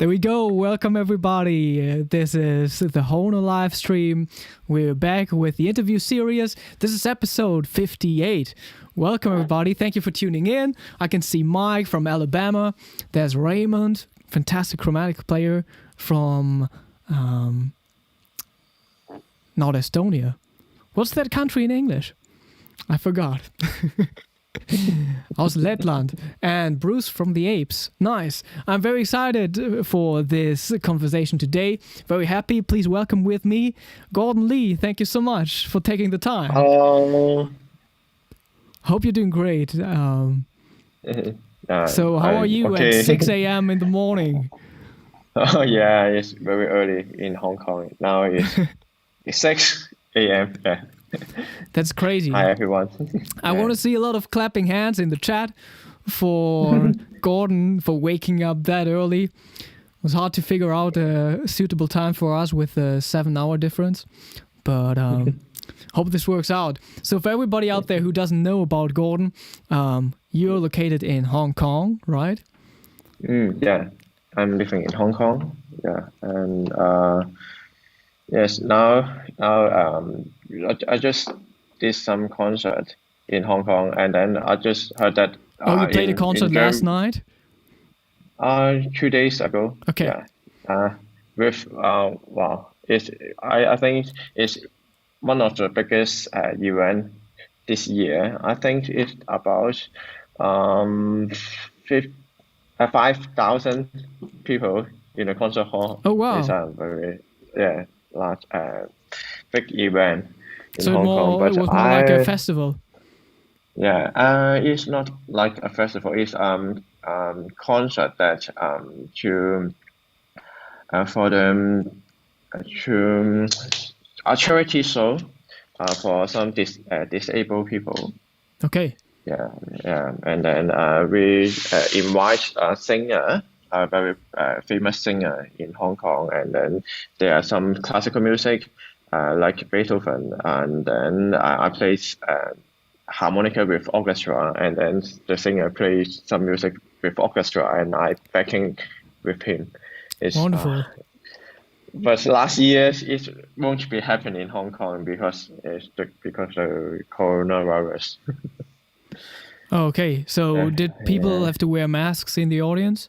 There we go. Welcome, everybody. This is the Hohner live stream. We're back with the interview series. This is episode 58. Welcome, everybody. Thank you for tuning in. I can see Mike from Alabama. There's Raymond, fantastic chromatic player from not Estonia. What's that country in English? I forgot. Aus Lettland. And Bruce from the Apes. Nice. I'm very excited for this conversation today. Very happy. Please welcome with me Gordon Lee. Thank you so much for taking the time. Hello. Hope you're doing great. So how are you okay. at 6 a.m. in the morning? Oh yeah, it's very early in Hong Kong. Now it's 6 a.m. Yeah. That's crazy. Hi everyone. I want to see a lot of clapping hands in the chat for Gordon for waking up that early. It was hard to figure out a suitable time for us with a 7-hour difference, but hope this works out. So for everybody out there who doesn't know about Gordon, you're located in Hong Kong, right? Yeah, I'm living in Hong Kong. Yeah, and yes, now I just did some concert in Hong Kong, and then I just heard that. You played a concert last night? 2 days ago. Okay. Yeah. With wow, I think it's one of the biggest event this year. I think it's about 5,000 people in the concert hall. Oh wow! It's a very large big event in so Hong Kong. But it was more like a festival. Yeah, it's not like a festival. It's concert that to for the to a charity show for some disabled people. Okay. Yeah, and then we invite a singer, a very famous singer in Hong Kong, and then there are some classical music like Beethoven, and then I played harmonica with orchestra, and then the singer plays some music with orchestra, and I backing with him. It's wonderful. But last year it won't be happening in Hong Kong because of coronavirus. Okay, so did people have to wear masks in the audience?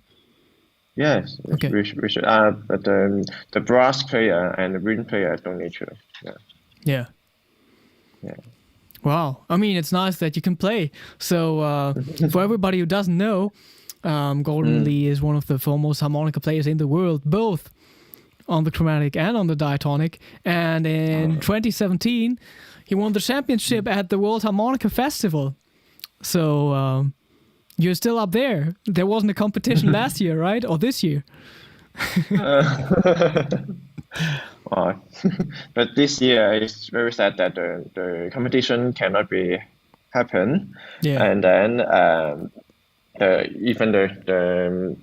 Yes, okay. we should. But the brass player and the wind player don't need to. Yeah. Wow. I mean, it's nice that you can play. So for everybody who doesn't know, Gordon Lee is one of the foremost harmonica players in the world, both on the chromatic and on the diatonic. And in 2017, he won the championship at the World Harmonica Festival. So you're still up there. There wasn't a competition last year, right? Or this year? But this year it's very sad that the competition cannot be happen. Yeah. And then even the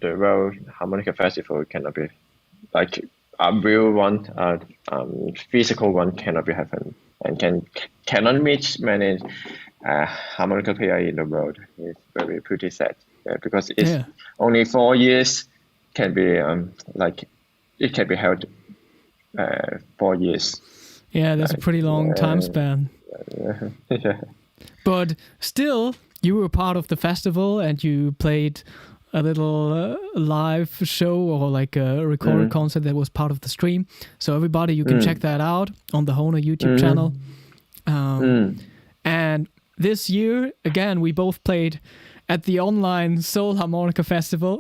World Harmonica Festival cannot be like a real one, physical one cannot be happen, and cannot meet many harmonica player in the world. It's very pretty sad because it's only 4 years can be it can be held 4 years. Yeah, that's a pretty long time span. Yeah. But still, you were part of the festival and you played a little live show or like a recorded concert that was part of the stream. So everybody, you can check that out on the Hohner YouTube channel. And this year, again, we both played at the online Seoul Harmonica Festival.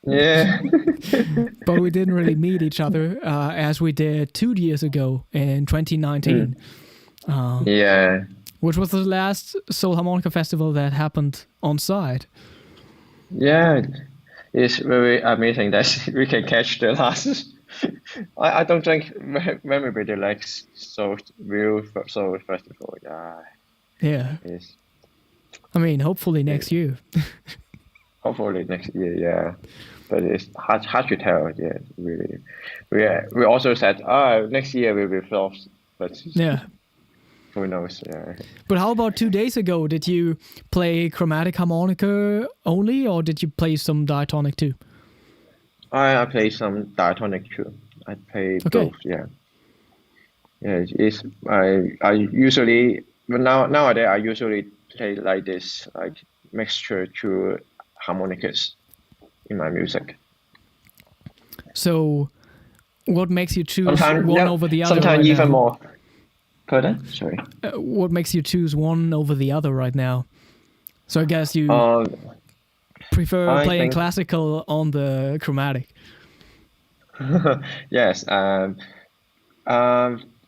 Yeah. But we didn't really meet each other as we did 2 years ago in 2019. Yeah. Which was the last Seoul Harmonica Festival that happened on site. Yeah. It's very amazing that we can catch the last. I don't think maybe the like Seoul festival. Yeah. I mean, hopefully next year. Hopefully next year, yeah. But it's hard to tell, yeah, really. We also said, next year will be flops, but yeah. Who knows, yeah. But how about 2 days ago? Did you play chromatic harmonica only, or did you play some diatonic too? I play some diatonic too. I play Okay. both. Yeah. Yeah. It's I usually but nowadays I usually play like this like mixture to harmonicas in my music. So, what makes you choose Sometimes one yeah. over the other Sometimes right even now? more. Pardon? Sorry. What makes you choose one over the other right now? So I guess you Um, prefer I playing think classical on the chromatic. yes.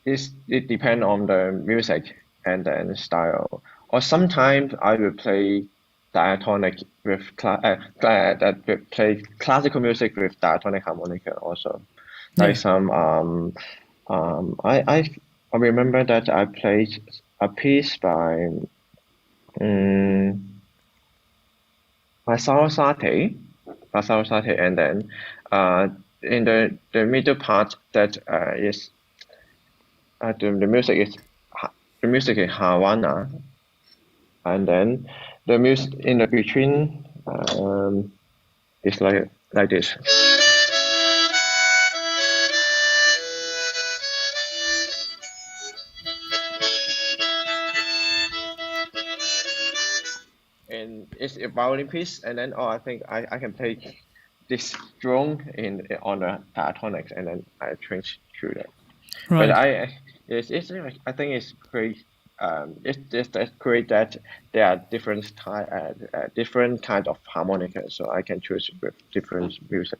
It depends on the music and then style. Or sometimes I will play diatonic with that will play classical music with diatonic harmonica also. Like Yeah. some um I I I remember that I played a piece um by Sarasate, and then in the middle part that is the music is the music is Havana, and then the music in the between is like this. And it's a violin piece, and then I think I can play this drone in on the diatonics, and then I change to that. But Right. it's I think it's great. It's just that great that there are different kind of harmonica, so I can choose with different music.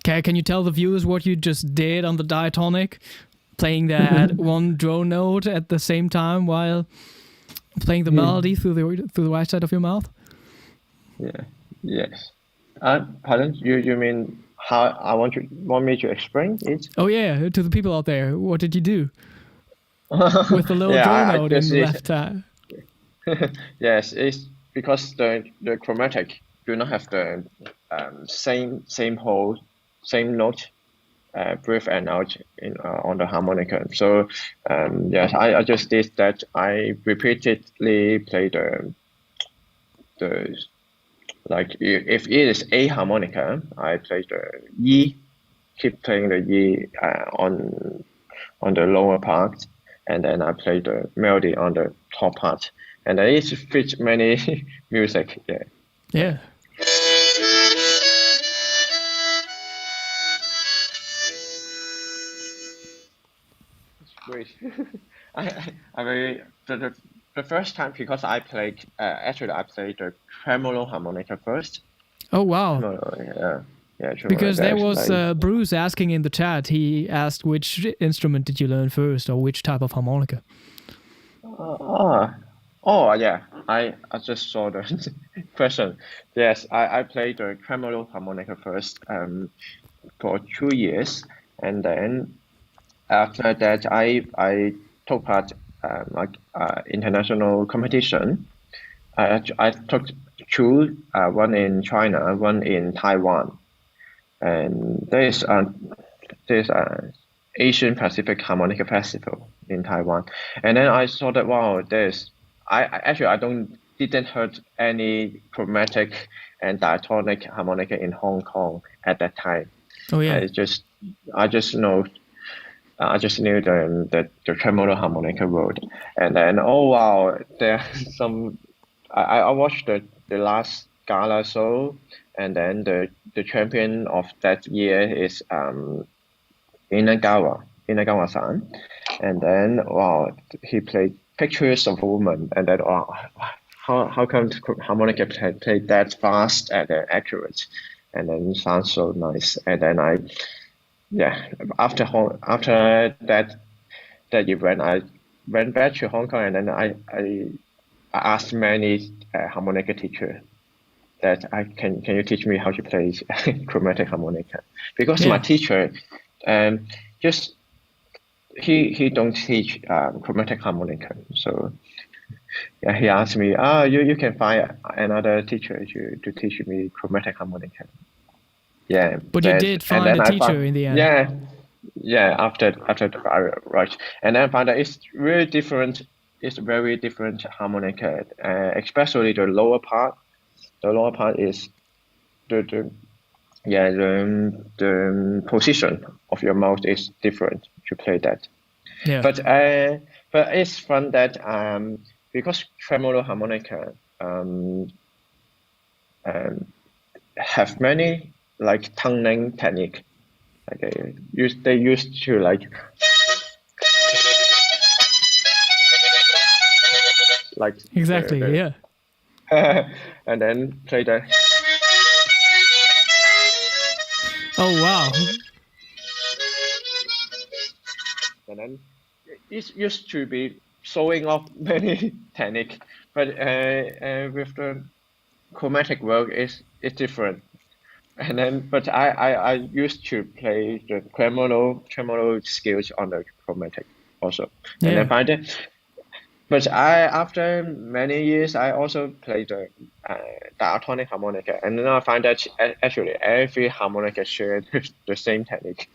Okay, can you tell the viewers what you just did on the diatonic? Playing that one drone note at the same time while playing the Yeah. melody through the right side of your mouth? Yeah. Yes. Pardon? You mean how I want me to explain it? Oh yeah, to the people out there, what did you do with the little Yeah, drone I note in just the it. left hand? Yes, it's because the chromatic do not have the same hole, same note breathe and out on the harmonica. So yes, I just did that. I repeatedly play the like if it is a harmonica, I play the E, keep playing the E on the lower part, and then I play the melody on the top part, and then it fits many music. Yeah, yeah. Yeah. Great. I very the first time because I played actually I played the tremolo harmonica first. Oh wow. Tremolo, yeah, yeah, tremolo. Because there That's was like Bruce asking in the chat. He asked which instrument did you learn first, or which type of harmonica. ah oh yeah. I just saw the question. Yes, I played the tremolo harmonica first for 2 years, and then after that I took part like international competition. I took two, one in China, one in Taiwan, and there's Asian Pacific Harmonica Festival in Taiwan, and then I saw that wow, actually I didn't heard any chromatic and diatonic harmonica in Hong Kong at that time. Oh yeah. I just I just know I just knew the tremolo harmonica world, and then oh wow, there are some. I watched the last gala show, and then the champion of that year is Inagawa-san, and then wow, he played Pictures of a Woman, and then wow, how come harmonica play that fast and accurate, and then sounds so nice, and then yeah, after that event, I went back to Hong Kong, and then I asked many harmonica teacher that can you teach me how to play chromatic harmonica, because my Yeah. teacher just he don't teach chromatic harmonica, so yeah, he asked me, you can find another teacher to teach me chromatic harmonica. Yeah, But you did and find then a I teacher found in the end. yeah. Yeah, after the right, and then I found that it's really different. It's very different harmonica, especially the lower part. The lower part is the yeah, the position of your mouth is different to play that. Yeah. But it's fun that because tremolo harmonica have many like tonguing technique. Like they used to like Exactly. Yeah. and then play the. Oh wow. And then it used to be showing off many technique, but with the chromatic work is different. And then, but I used to play the tremolo scales on the chromatic also, and Yeah. I find it. But after many years, I also played the diatonic harmonica, and then I find that actually every harmonica shared the same technique.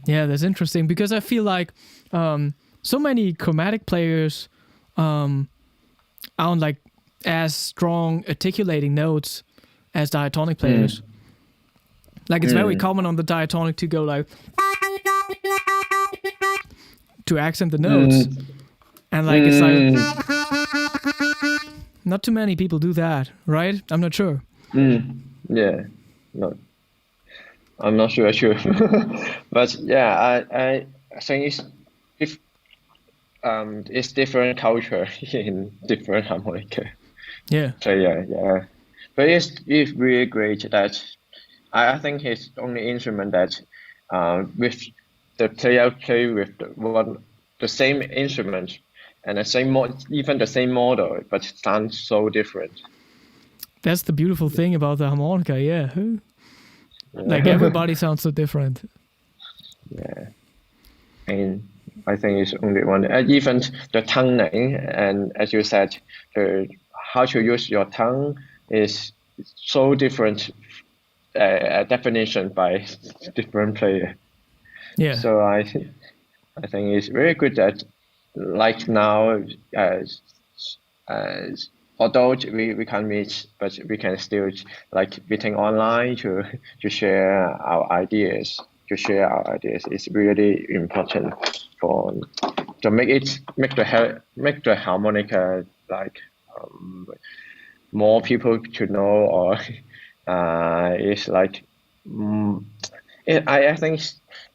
Yeah, that's interesting because I feel like so many chromatic players aren't like as strong articulating notes as diatonic players. Like it's very common on the diatonic to go like to accent the notes, and like it's like not too many people do that, right? I'm not sure. Yeah, no, I'm not sure, but yeah, I think it's different culture in different harmonica. Yeah. So yeah, but it's really great that I think it's the only instrument that with the player play with the same instrument and the same even the same model, but it sounds so different. That's the beautiful thing about the harmonica, yeah. Like everybody sounds so different. Yeah, and I think it's only one. Even the tonguing, and as you said, how to use your tongue is so different definition by different player. Yeah. So I think it's very good that like now, although we can't meet, but we can still like meeting online to share our ideas. To share our ideas is really important for to make the harmonica like more people to know, or it's like I think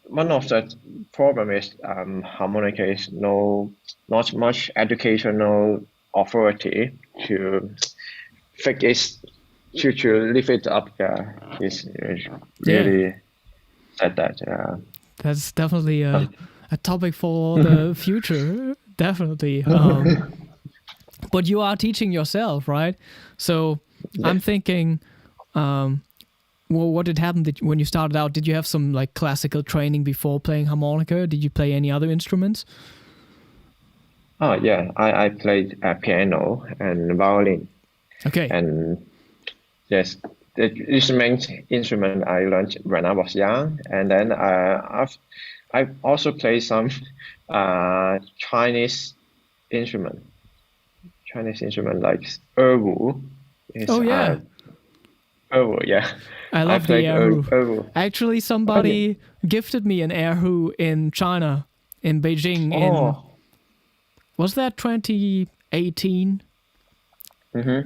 one of the problem is harmonica is not much educational authority to fix it to lift it up. Yeah, it's really said that. That's definitely a topic for the future. Definitely. But you are teaching yourself, right? So I'm thinking, well, what did happen when you started out? Did you have some like classical training before playing harmonica? Did you play any other instruments? Oh yeah, I played piano and violin. Okay. And yes, the instrument I learned when I was young, and then I also played some Chinese instrument like erhu. Oh yeah. Erhu, yeah. I love the erhu. Erhu. Actually, somebody gifted me an erhu in China, in Beijing. Was that 2018?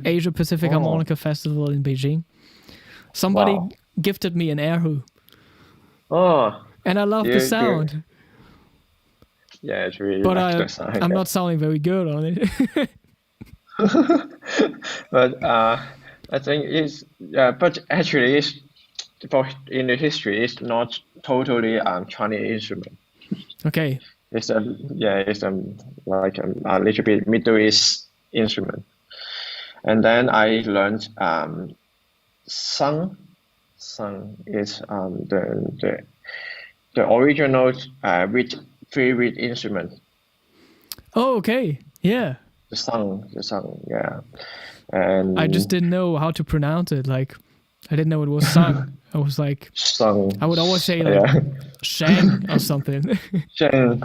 Asia Pacific Harmonica Festival in Beijing. Somebody gifted me an erhu. Oh. And I love the sound. Yeah, it's really but like the sound. I'm not sounding very good on it. But I think it's but actually it's in the history it's not totally Chinese instrument. Okay. It's like a little bit Middle East instrument. And then I learned sung. Sung is the original three reed instrument. Oh, okay. Yeah. The sung, yeah. And I just didn't know how to pronounce it. Like, I didn't know it was sung. I was like, sung. I would always say like shang or something. Shang.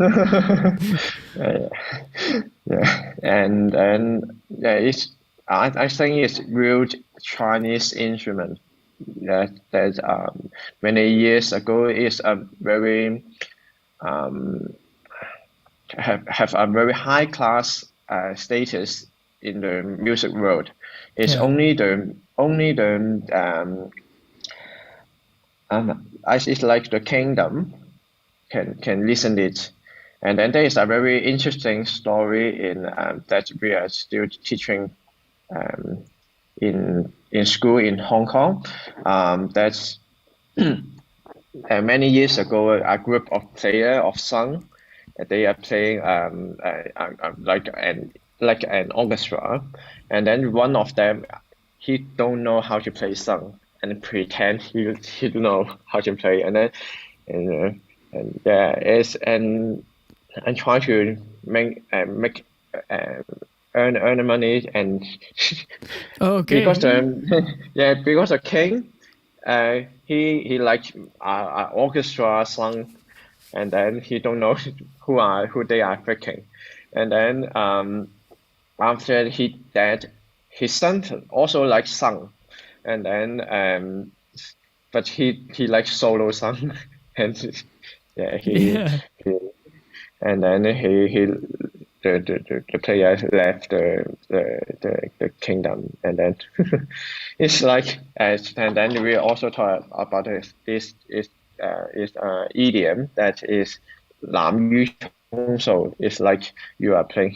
Yeah. And it's I think it's real Chinese instrument. that many years ago is a very have a very high class status in the music world. It's Yeah. only the it's like the kingdom can listen it. And then there is a very interesting story in that we are still teaching in school in Hong Kong. That's many years ago, a group of players of song, they are playing like an orchestra, and then one of them, he don't know how to play song and pretend he know how to play, and then and yeah, it's and try to make uh, earn money and Okay. because yeah, because the king he like orchestra song, and then he don't know who they are picking, and then after he dead, his son also like sung, and then but he like solo song, and yeah Yeah. he and then the player left the kingdom, and then it's like and then we also talk about this is idiom that is 南于冲, so it's like you are playing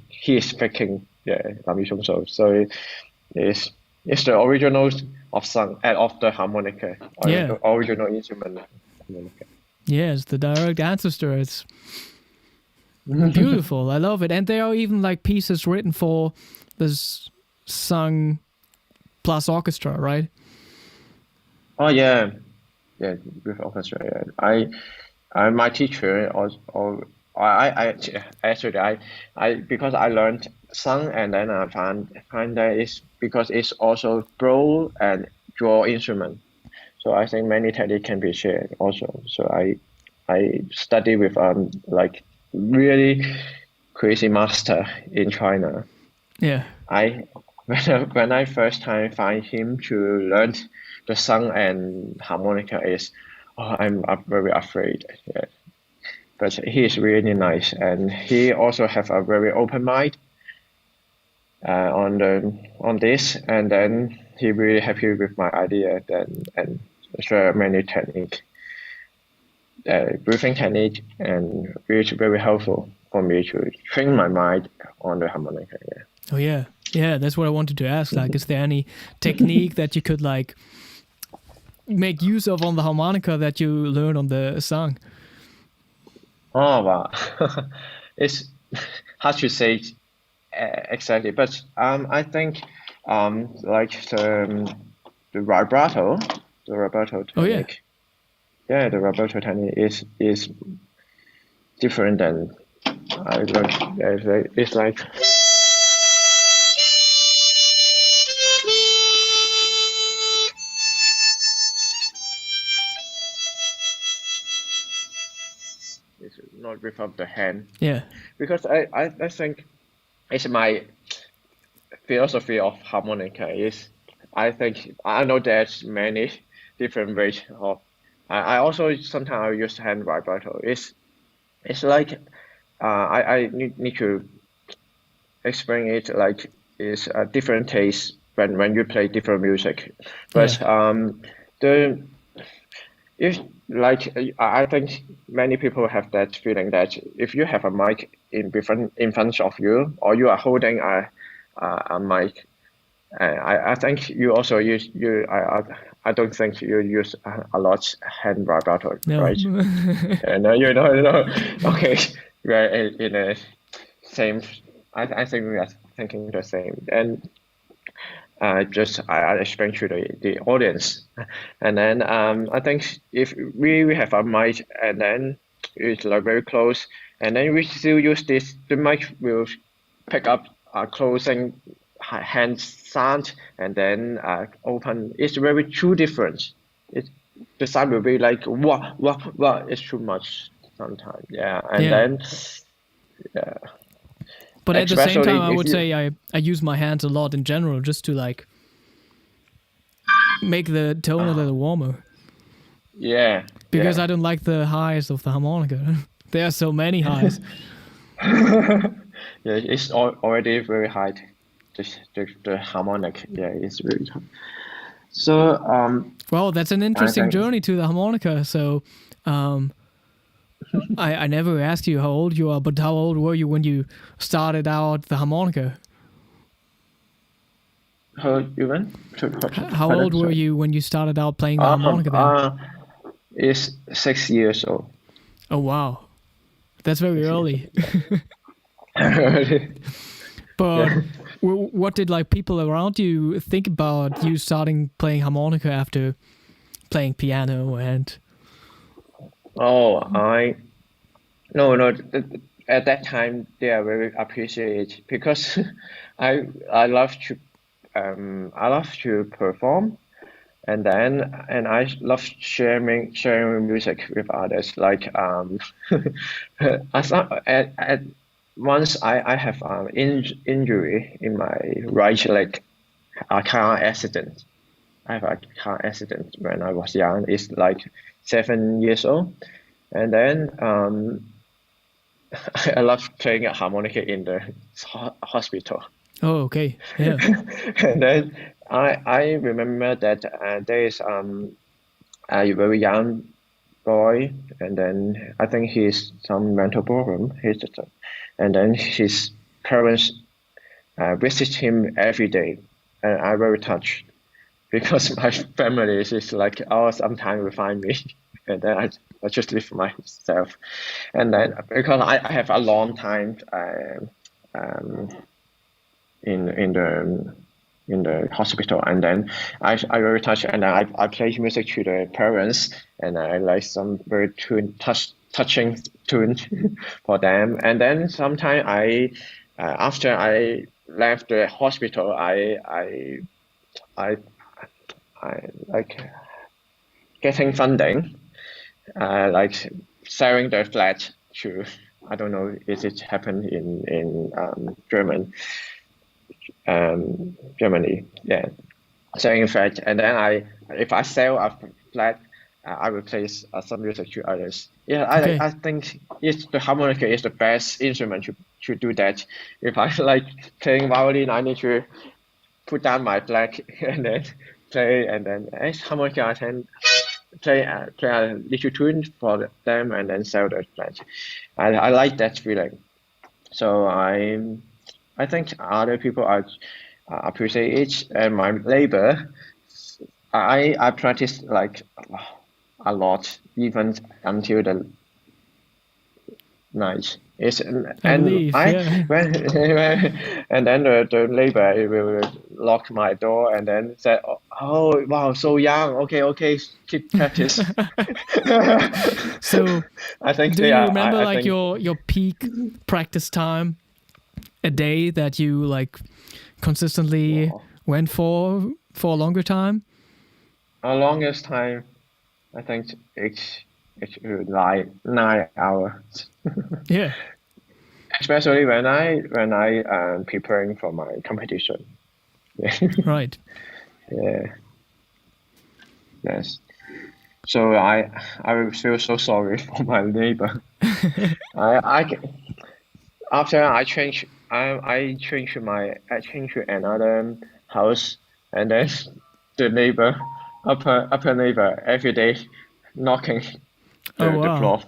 he is picking yeah 南于冲, so it's the original of song and of the harmonica, Yeah. original instrument harmonica. Yes, the direct ancestor. It's beautiful. I love it. And there are even like pieces written for this sung plus orchestra, right? Oh yeah, yeah, with orchestra. Yeah. My teacher or I actually I because I learned song, and then I find that it's because it's also blow and draw instrument. So I think many techniques can be shared also. So I study with like really crazy master in China. Yeah. I when I first time find him to learn the song and harmonica is, oh, I'm very afraid. Yeah. But he is really nice, and he also have a very open mind on this, and then he really happy with my idea then and share many technique, breathing technique, and which very helpful for me to train my mind on the harmonica. Yeah. Oh yeah. Yeah, that's what I wanted to ask. Like, is there any technique that you could like make use of on the harmonica that you learned on the song? Oh wow, it's hard to say exactly, but I think like the vibrato Oh yeah. technique. Yeah, the vibrato technique is different than I learned. It's like it's not without the hand, Yeah. because I think it's my philosophy of harmonica is I think I know there's many different ways of I also sometimes use hand vibrato. It's like I need to explain it like it's a different taste when you play different music. Yeah. But the if like I think many people have that feeling that if you have a mic in front of you, or you are holding a mic, I think you also use I don't think you use a lot hand vibrato, No. right? And you know, okay, we're in a same. I think we are thinking the same, and just I explain to the audience, and then I think if we have a mic and then it's like very close, and then we still use this, the mic will pick up closing hand sound, and then open. It's very too different. It the sound will be like wah. It's too much sometimes. Yeah, and Yeah. then yeah, But at the same time, especially I if would you say I use my hands a lot in general just to like make the tone a little warmer. Yeah. Because I don't like the highs of the harmonica. There are so many highs. Yeah, it's already very high. The harmonic, yeah, it's very high. So Well, that's an interesting journey to the harmonica. So, I never asked you how old you are, but how old were you when you started out the harmonica? how you went? How old were you when you started out playing the harmonica then? It's 6 years old. Oh, wow. That's very early. But what did like people around you think about you starting playing harmonica after playing piano and... Oh, no. At that time, they are very appreciated because I love to perform, and I love sharing music with others. Like at once I have injury in my right leg, a car accident. I have a car accident when I was young. It's like 7 years old, and then I love playing a harmonica in the hospital. Oh, okay. Yeah. And then I remember that there is a very young boy, and then I think he's some mental problem. And then his parents visit him every day, and I'm very touched because my family is like, oh, sometimes will find me, and then I just live for myself, and then because I have a long time in the hospital, and then I very touched, and I play music to the parents, and I like some very touching tune for them, and then sometimes after I left the hospital, I like getting funding, like selling the flat to, I don't know if it happened in Germany, yeah, selling flat, and then if I sell a flat, I will play some music to others. Yeah, Okay. I think the harmonica is the best instrument to do that. If I like playing violin, I need to put down my black and then play, and then harmonica I can play a little tune for them and then sell the flat. I like that feeling. So I think other people are appreciate it, and my labor, I practice like a lot, even until the night. It's believe, yeah. and then the labor will lock my door and then say, "Oh wow, so young. Okay, keep practice." So, I think do you remember I like think your peak practice time, a day that you like consistently went for a longer time? the longest time, I think it's like 9 hours. Yeah. Especially when I preparing for my competition. Yeah. Right. Yeah. Yes. So I feel so sorry for my neighbor. After I change to another house, and then the neighbor, upper neighbor, every day knocking Oh, the wow. floor.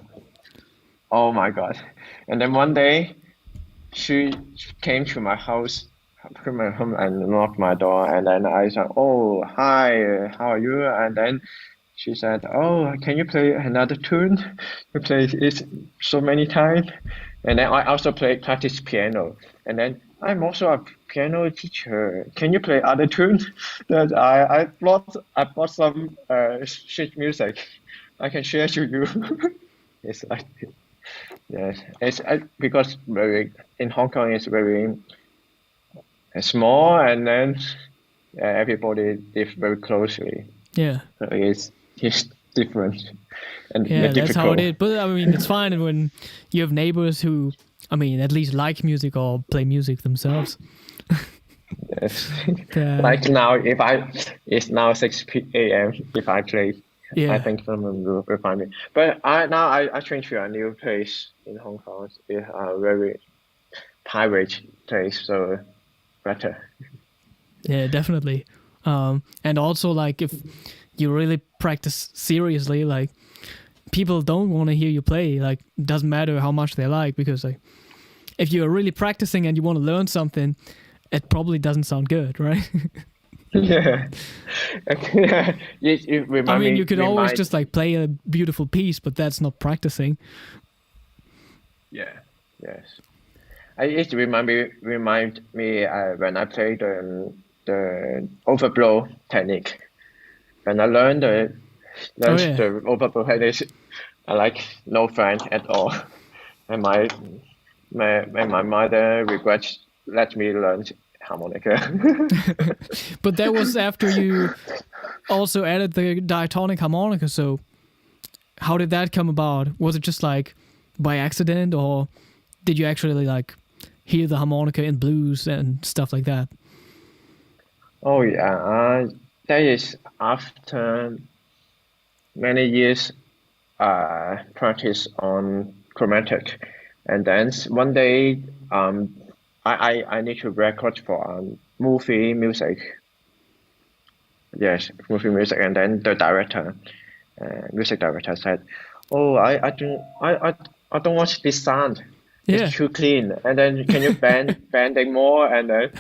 Oh my God! And then one day, she came to my house, to my home, and knocked my door. And then I said, "Oh, hi, how are you?" And then she said, "Oh, can you play another tune? You played it so many times." And then I also practice piano. And then I'm also a piano teacher. Can you play other tunes? That I bought some sheet music. I can share to you. It's like, yes, it's because in Hong Kong it's very small, and then everybody live very closely. Yeah. So it's different and Yeah, that's how it difficult. is. But I mean, it's fine when you have neighbors who, I mean, at least like music or play music themselves. Yes. Uh, Like now, if It's now 6 a.m. If I play, Yeah. I think someone will find me. But I changed to a new place in Hong Kong. It's a very private place, so better. Yeah, definitely. And also, like, if you really practice seriously, like, people don't want to hear you play. Like, it doesn't matter how much they like, because like, if you're really practicing and you want to learn something, it probably doesn't sound good, right? Yeah. It I mean, you could always just like play a beautiful piece, but that's not practicing. Yeah. Yes. It remind me when I played the overblow technique. When I learned the overblow technique, I like no friend at all, and my mother regrets let me learn harmonica. But that was after you also added the diatonic harmonica. So how did that come about? Was it just like by accident, or did you actually like hear the harmonica in blues and stuff like that? Oh yeah, that is after many years practice on chromatic, and then one day I need to record for movie music. Yes, movie music, and then the director, music director said, "Oh, I don't want this sound. Yeah. It's too clean. And then can you bend it more?" And then,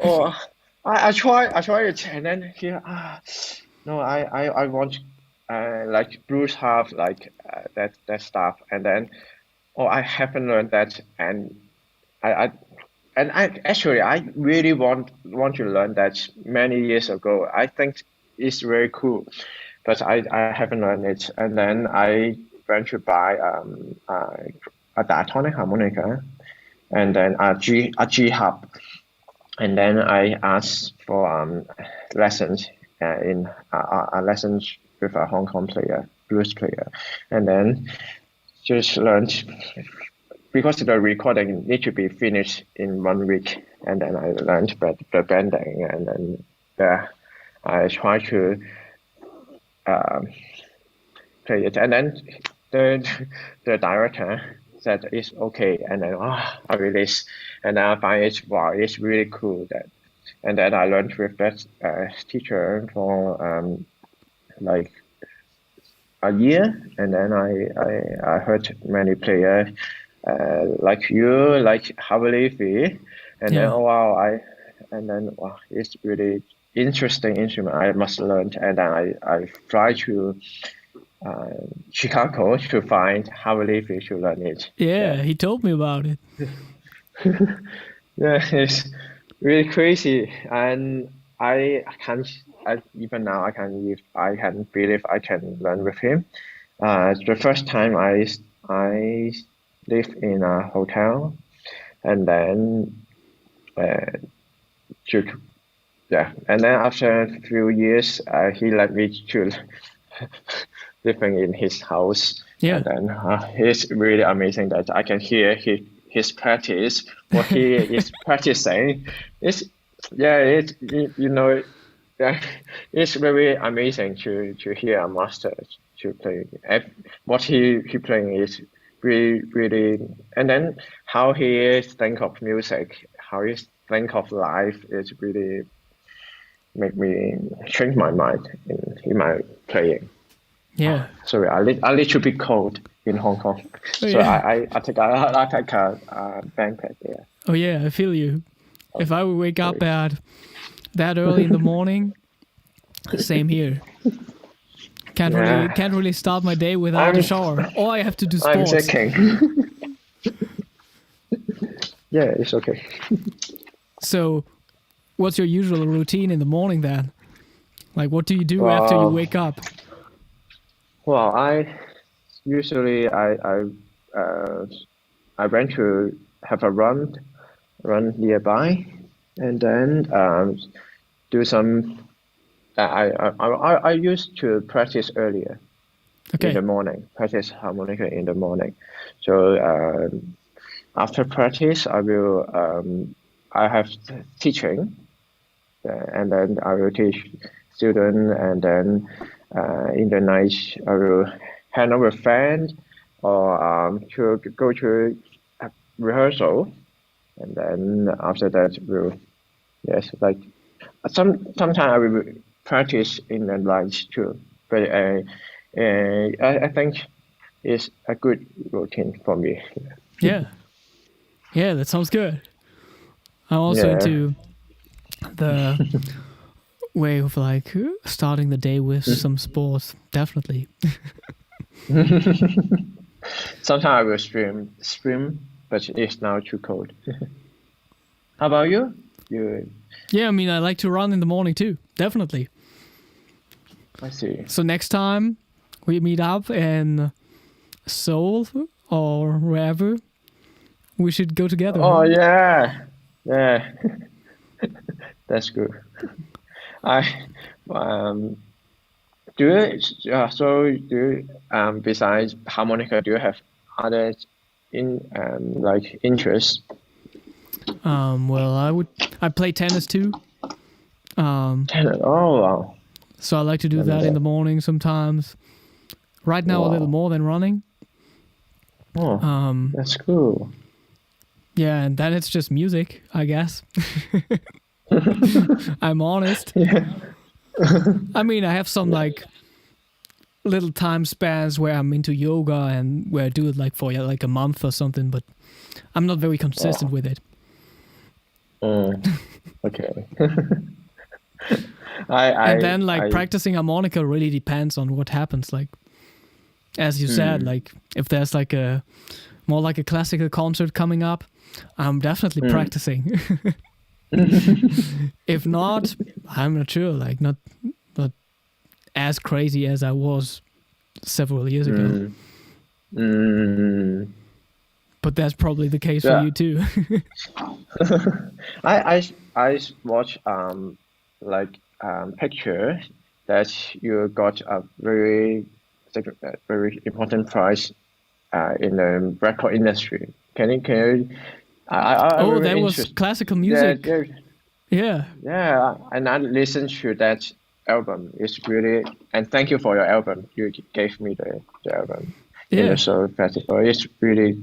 oh, I try it, and then here, no, I want like blues harp, like that stuff, and then, oh, I haven't learned that, and I I really want to learn that many years ago. I think it's very cool, but I haven't learned it. And then I went to buy a diatonic harmonica, and then a G harp, and then I asked for lessons in a lessons with a Hong Kong player, blues player, and then just learned, because the recording need to be finished in 1 week, and then I learned the bending, and then I try to play it, and then the director said it's okay, and then I release, and then I find it, wow, it's really cool, that, and then I learned with that teacher for like a year, and then I heard many players like you, like Howard Levy, and then wow, it's really interesting instrument. I must learn, and then I fly to Chicago to find Howard Levy to learn it. Yeah, he told me about it. Yeah, it's really crazy, and I can't. Even now, I can believe I can learn with him. The first time I lived in a hotel, and then and then after a few years, he let me to living in his house. Yeah. And then it's really amazing that I can hear his practice, what he is practicing. It's it's very amazing to hear a master to play. What he playing is really, and then how he think of music, how he think of life is really make me change my mind in my playing. Yeah. Sorry, a little bit cold in Hong Kong, so yeah. I take a blanket. Yeah. Oh yeah, I feel you. If I would wake up at that early in the morning, same here. Can't really start my day without a shower. Or I have to do sports. I'm checking. Yeah, it's okay. So, what's your usual routine in the morning then? Like, what do you do after you wake up? Well, I usually I went to have a run nearby, and then do some. I used to practice earlier in the morning. Practice harmonica in the morning. So after practice, I will I have teaching, and then I will student, and then in the night I will hang out with friends or to go to a rehearsal, and then after that we'll like sometimes I will practice in the lunch too. But I think it's a good routine for me. Yeah, that sounds good. I'm also into the way of like starting the day with some sports. Definitely. Sometimes I will swim, but it's now too cold. How about you? Yeah, I mean, I like to run in the morning too. Definitely. I see. So next time we meet up in Seoul or wherever, we should go together. Oh yeah. That's good. I do you besides harmonica, do you have other interests? Well, I play tennis too. Tennis. Oh wow. So I like to do that in the morning sometimes. Right now, a little more than running. Oh, that's cool. Yeah, and then it's just music, I guess. I'm honest. Yeah. I mean, I have some like little time spans where I'm into yoga and where I do it like for like a month or something, but I'm not very consistent with it. Okay. And then practicing harmonica really depends on what happens. Like, as you said, like if there's like a more like a classical concert coming up, I'm definitely practicing. If not, I'm not sure. Like not as crazy as I was several years ago. But that's probably the case for you too. I watch picture that you got a very important prize in the record industry. Can you? That was classical music. Yeah. And I listened to that album. It's really, and thank you for your album. You gave me the album in the Seoul Festival. It's really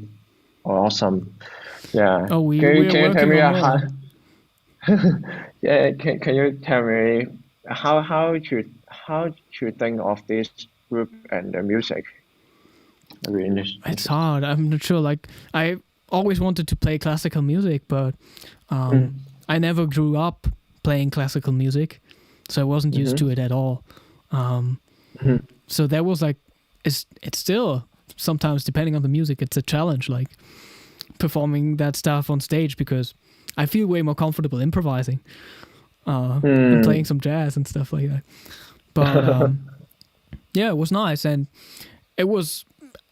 awesome. Yeah. Oh, can you tell me how? Yeah. Can you tell me how to think of this group and the music? It's hard. I'm not sure. Like I always wanted to play classical music, but I never grew up playing classical music, so I wasn't used to it at all. So that was like, it's still sometimes, depending on the music, it's a challenge, like performing that stuff on stage, because I feel way more comfortable improvising and playing some jazz and stuff like that. But yeah, it was nice, and it was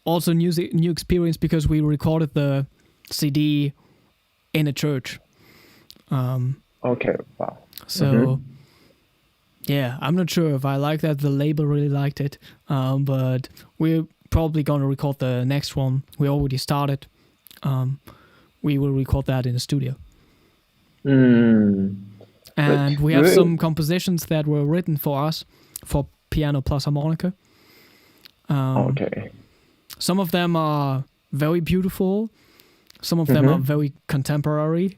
also new experience because we recorded the CD in a church. Okay, wow. So yeah, I'm not sure if I like that. The label really liked it, but we're probably gonna record the next one. We already started. We will record that in the studio. And we have some compositions that were written for us for piano plus harmonica. Okay. Some of them are very beautiful. Some of them are very contemporary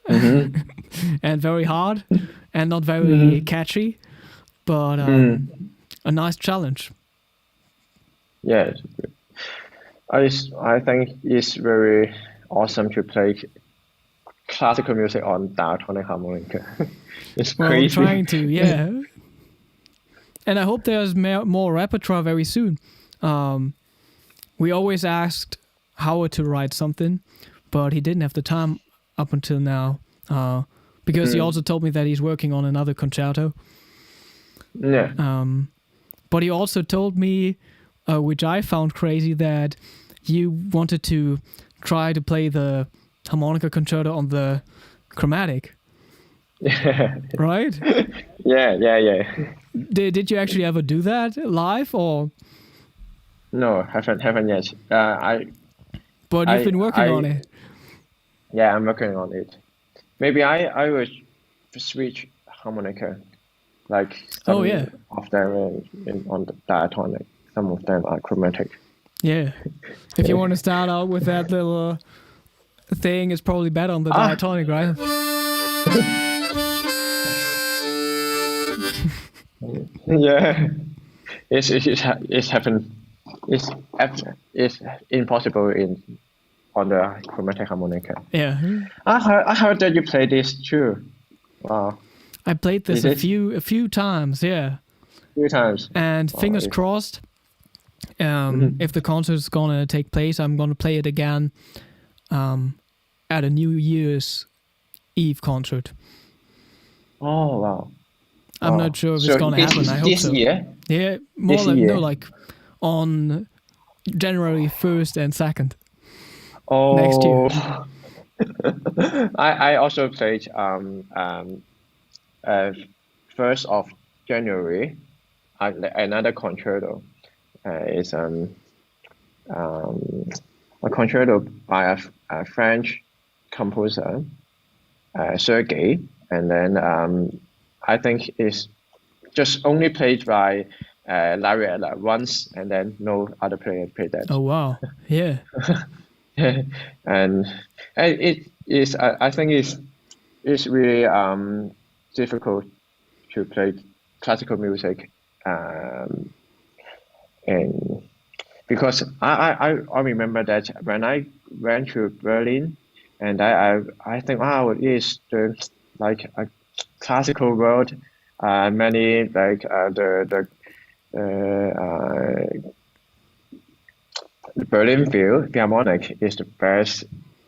and very hard and not very catchy, but a nice challenge. Yes. I think it's very awesome to play classical music on diatonic harmonica. It's crazy. I'm trying to, yeah. And I hope there's more repertoire very soon. We always asked Howard to write something, but he didn't have the time up until now, because he also told me that he's working on another concerto. Yeah. But he also told me, which I found crazy, that you wanted to try to play the harmonica concerto on the chromatic. Yeah. Right? Yeah. Did you actually ever do that live, or? No, haven't yet. But you've been working on it. Yeah, I'm working on it. Maybe I will switch harmonica Like Oh, some yeah. of them on the diatonic, some of them are chromatic. Yeah. If you want to start out with that little thing, it's probably better on the Ah. diatonic, right? Yeah, it's happen. It's it's impossible on the chromatic harmonica. Yeah. I heard that you play this too. Wow, I played this Is it? a few times, yeah. 3 times. And fingers It's- crossed, if the concert is gonna take place, I'm gonna play it again at a New Year's Eve concert. Oh wow. I'm Wow. not sure if So it's gonna happen. I hope this so. year. Yeah, more This like year. no, like on January 1st and 2nd Oh. next year. I also played 1st of January. Another concerto. It's a concerto by a French composer, Sergei, and then I think it's just only played by Lariella once, and then no other player played that. Oh wow, yeah, and it is I think it's really difficult to play classical music, and because I remember that when I went to Berlin, and I think wow, it is the like a classical world. Many like the Berlin Philharmonic is the best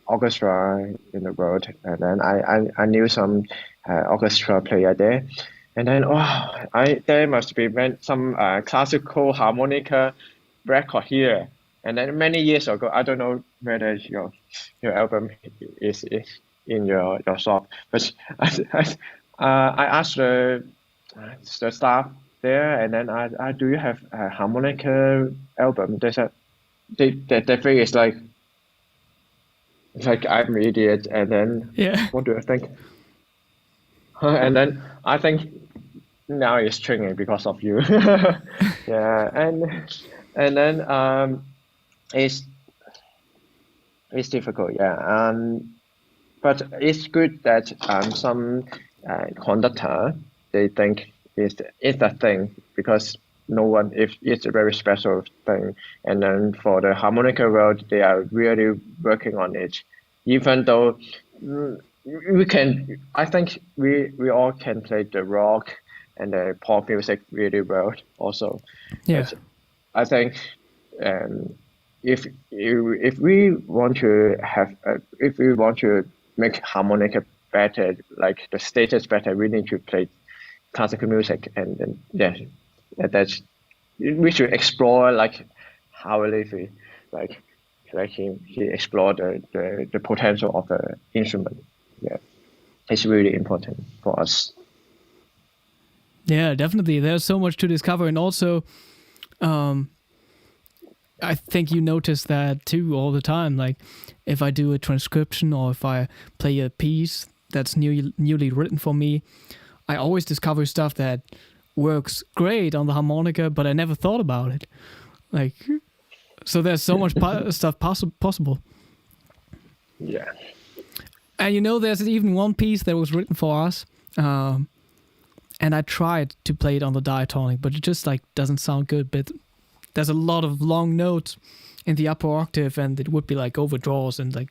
orchestra in the world, and then I knew some orchestra player there, and then there must be some classical harmonica record here, and then many years ago I don't know whether your album is in your shop, but I asked the staff there, and then I do you have a harmonica album? They said the thing is like I'm an idiot, and then yeah, what do you think? And then I think now it's changing because of you. Yeah, and then it's difficult, yeah. But it's good that some conductor they think it's a thing because no one if it's a very special thing, and then for the harmonica world they are really working on it, even though we can I think we all can play the rock and the pop music really well also, yeah, but I think um, if we want to have if we want to make harmonica better, like the status better, we need to play classical music, and yeah, that's we should explore like Howard Levy, like he explored the potential of the instrument. Yeah, it's really important for us. yeah. Definitely, there's so much to discover, and also, I think you notice that too all the time. Like, if I do a transcription or if I play a piece that's newly written for me, I always discover stuff that works great on the harmonica, but I never thought about it. Like, so there's so much stuff possible. Yeah. And there's even one piece that was written for us, and I tried to play it on the diatonic, but it just like doesn't sound good. But there's a lot of long notes in the upper octave, and it would be like overdraws and like.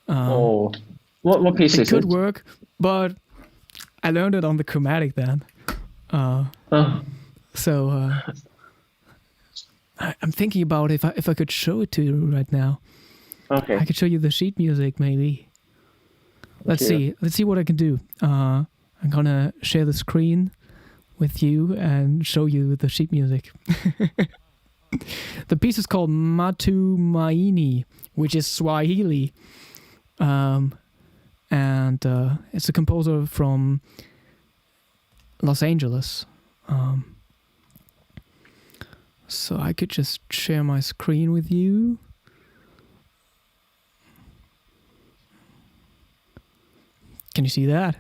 What piece it is could it? work, but I learned it on the chromatic then. So I'm thinking about if I could show it to you right now. Okay. I could show you the sheet music maybe. Let's see what I can do. I'm gonna share the screen with you and show you the sheet music. The piece is called Matumaini, which is Swahili, and it's a composer from Los Angeles. So I could just share my screen with you. Can you see that?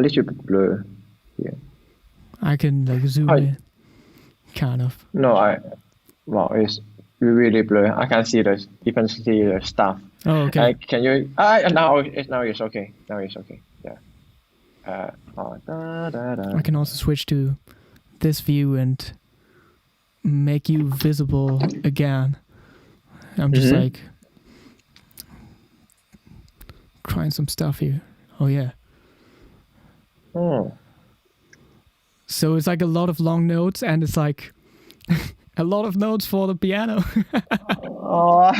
little bit blur here. I can like zoom in, kind of. No, wow, it's really blur. I can't see even see the stuff. Oh, okay. Can you? Now it's okay. Now it's okay. Yeah. I can also switch to this view and make you visible again. I'm just like trying some stuff here. Oh yeah. Oh. So it's like a lot of long notes, and it's like a lot of notes for the piano. Oh.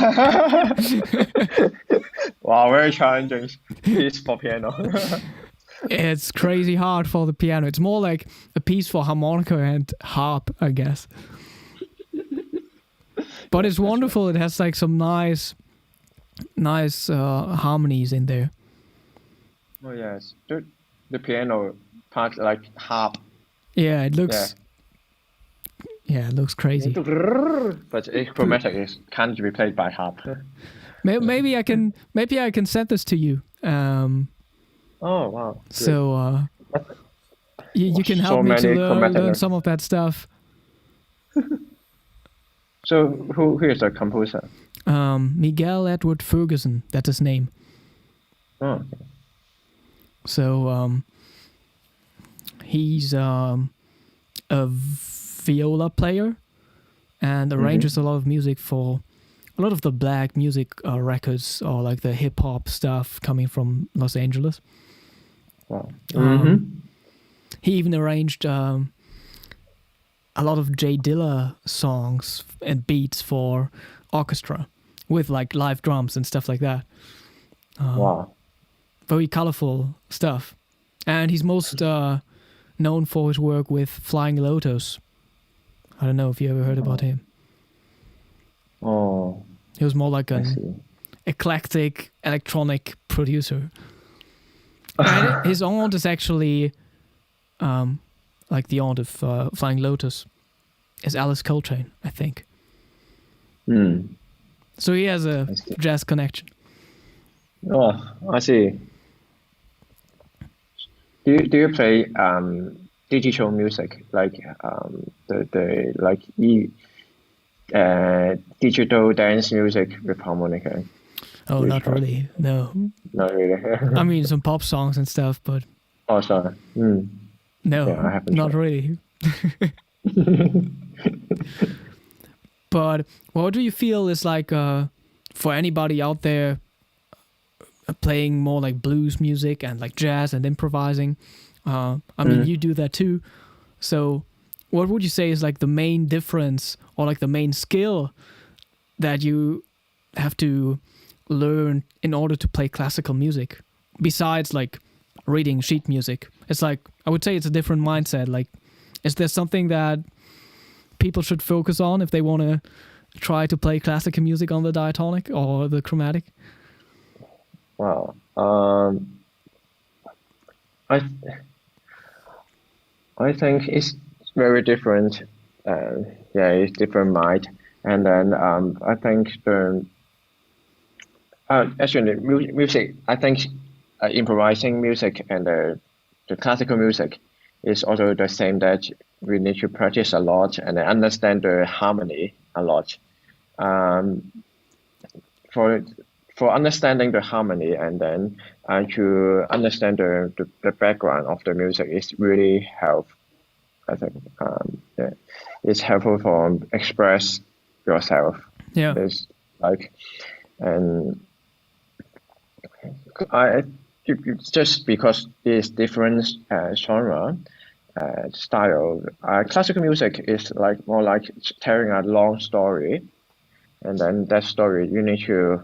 Wow, very challenging piece for piano. It's crazy hard for the piano. It's more like a piece for harmonica and harp, I guess. But it's wonderful. It has like some nice harmonies in there. Oh yes, the piano part like harp. Yeah, it looks. Yeah, it looks crazy. But chromatic can't be played by harp. Maybe I can send this to you. Oh wow! So you can help me to learn some of that stuff. So who is the composer? Miguel Edward Ferguson. That's his name. Oh. Okay. So he's a viola player and arranges a lot of music for a lot of the black music records, or like the hip hop stuff coming from Los Angeles. Wow. He even arranged a lot of Jay Dilla songs and beats for orchestra with like live drums and stuff like that. Wow. Very colorful stuff. And he's most known for his work with Flying Lotus. I don't know if you ever heard about him. Oh. He was more like an eclectic electronic producer. And his aunt is actually, like the aunt of Flying Lotus, is Alice Coltrane, I think. So he has a jazz connection. Oh, I see. Do you play digital music like the like digital dance music with harmonica? Oh, not really. No. Not really. I mean, some pop songs and stuff, but Oh, sorry. no, Yeah, I haven't not tried. really. But what do you feel is like for anybody out there playing more like blues music and like jazz and improvising? I mean, you do that too. So what would you say is like the main difference or like the main skill that you have to learn in order to play classical music, besides like reading sheet music? It's like, I would say it's a different mindset. Like, is there something that people should focus on if they want to try to play classical music on the diatonic or the chromatic? Wow. I think it's very different. It's different mind. And then I think actually music. I think improvising music and the classical music is also the same, that we need to practice a lot and understand the harmony a lot. For understanding the harmony and then to understand the background of the music is really helpful. I think it's helpful for express yourself. Yeah. It's like, and it's just because it's different genre style. Classical music is like more like telling a long story, and then that story you need to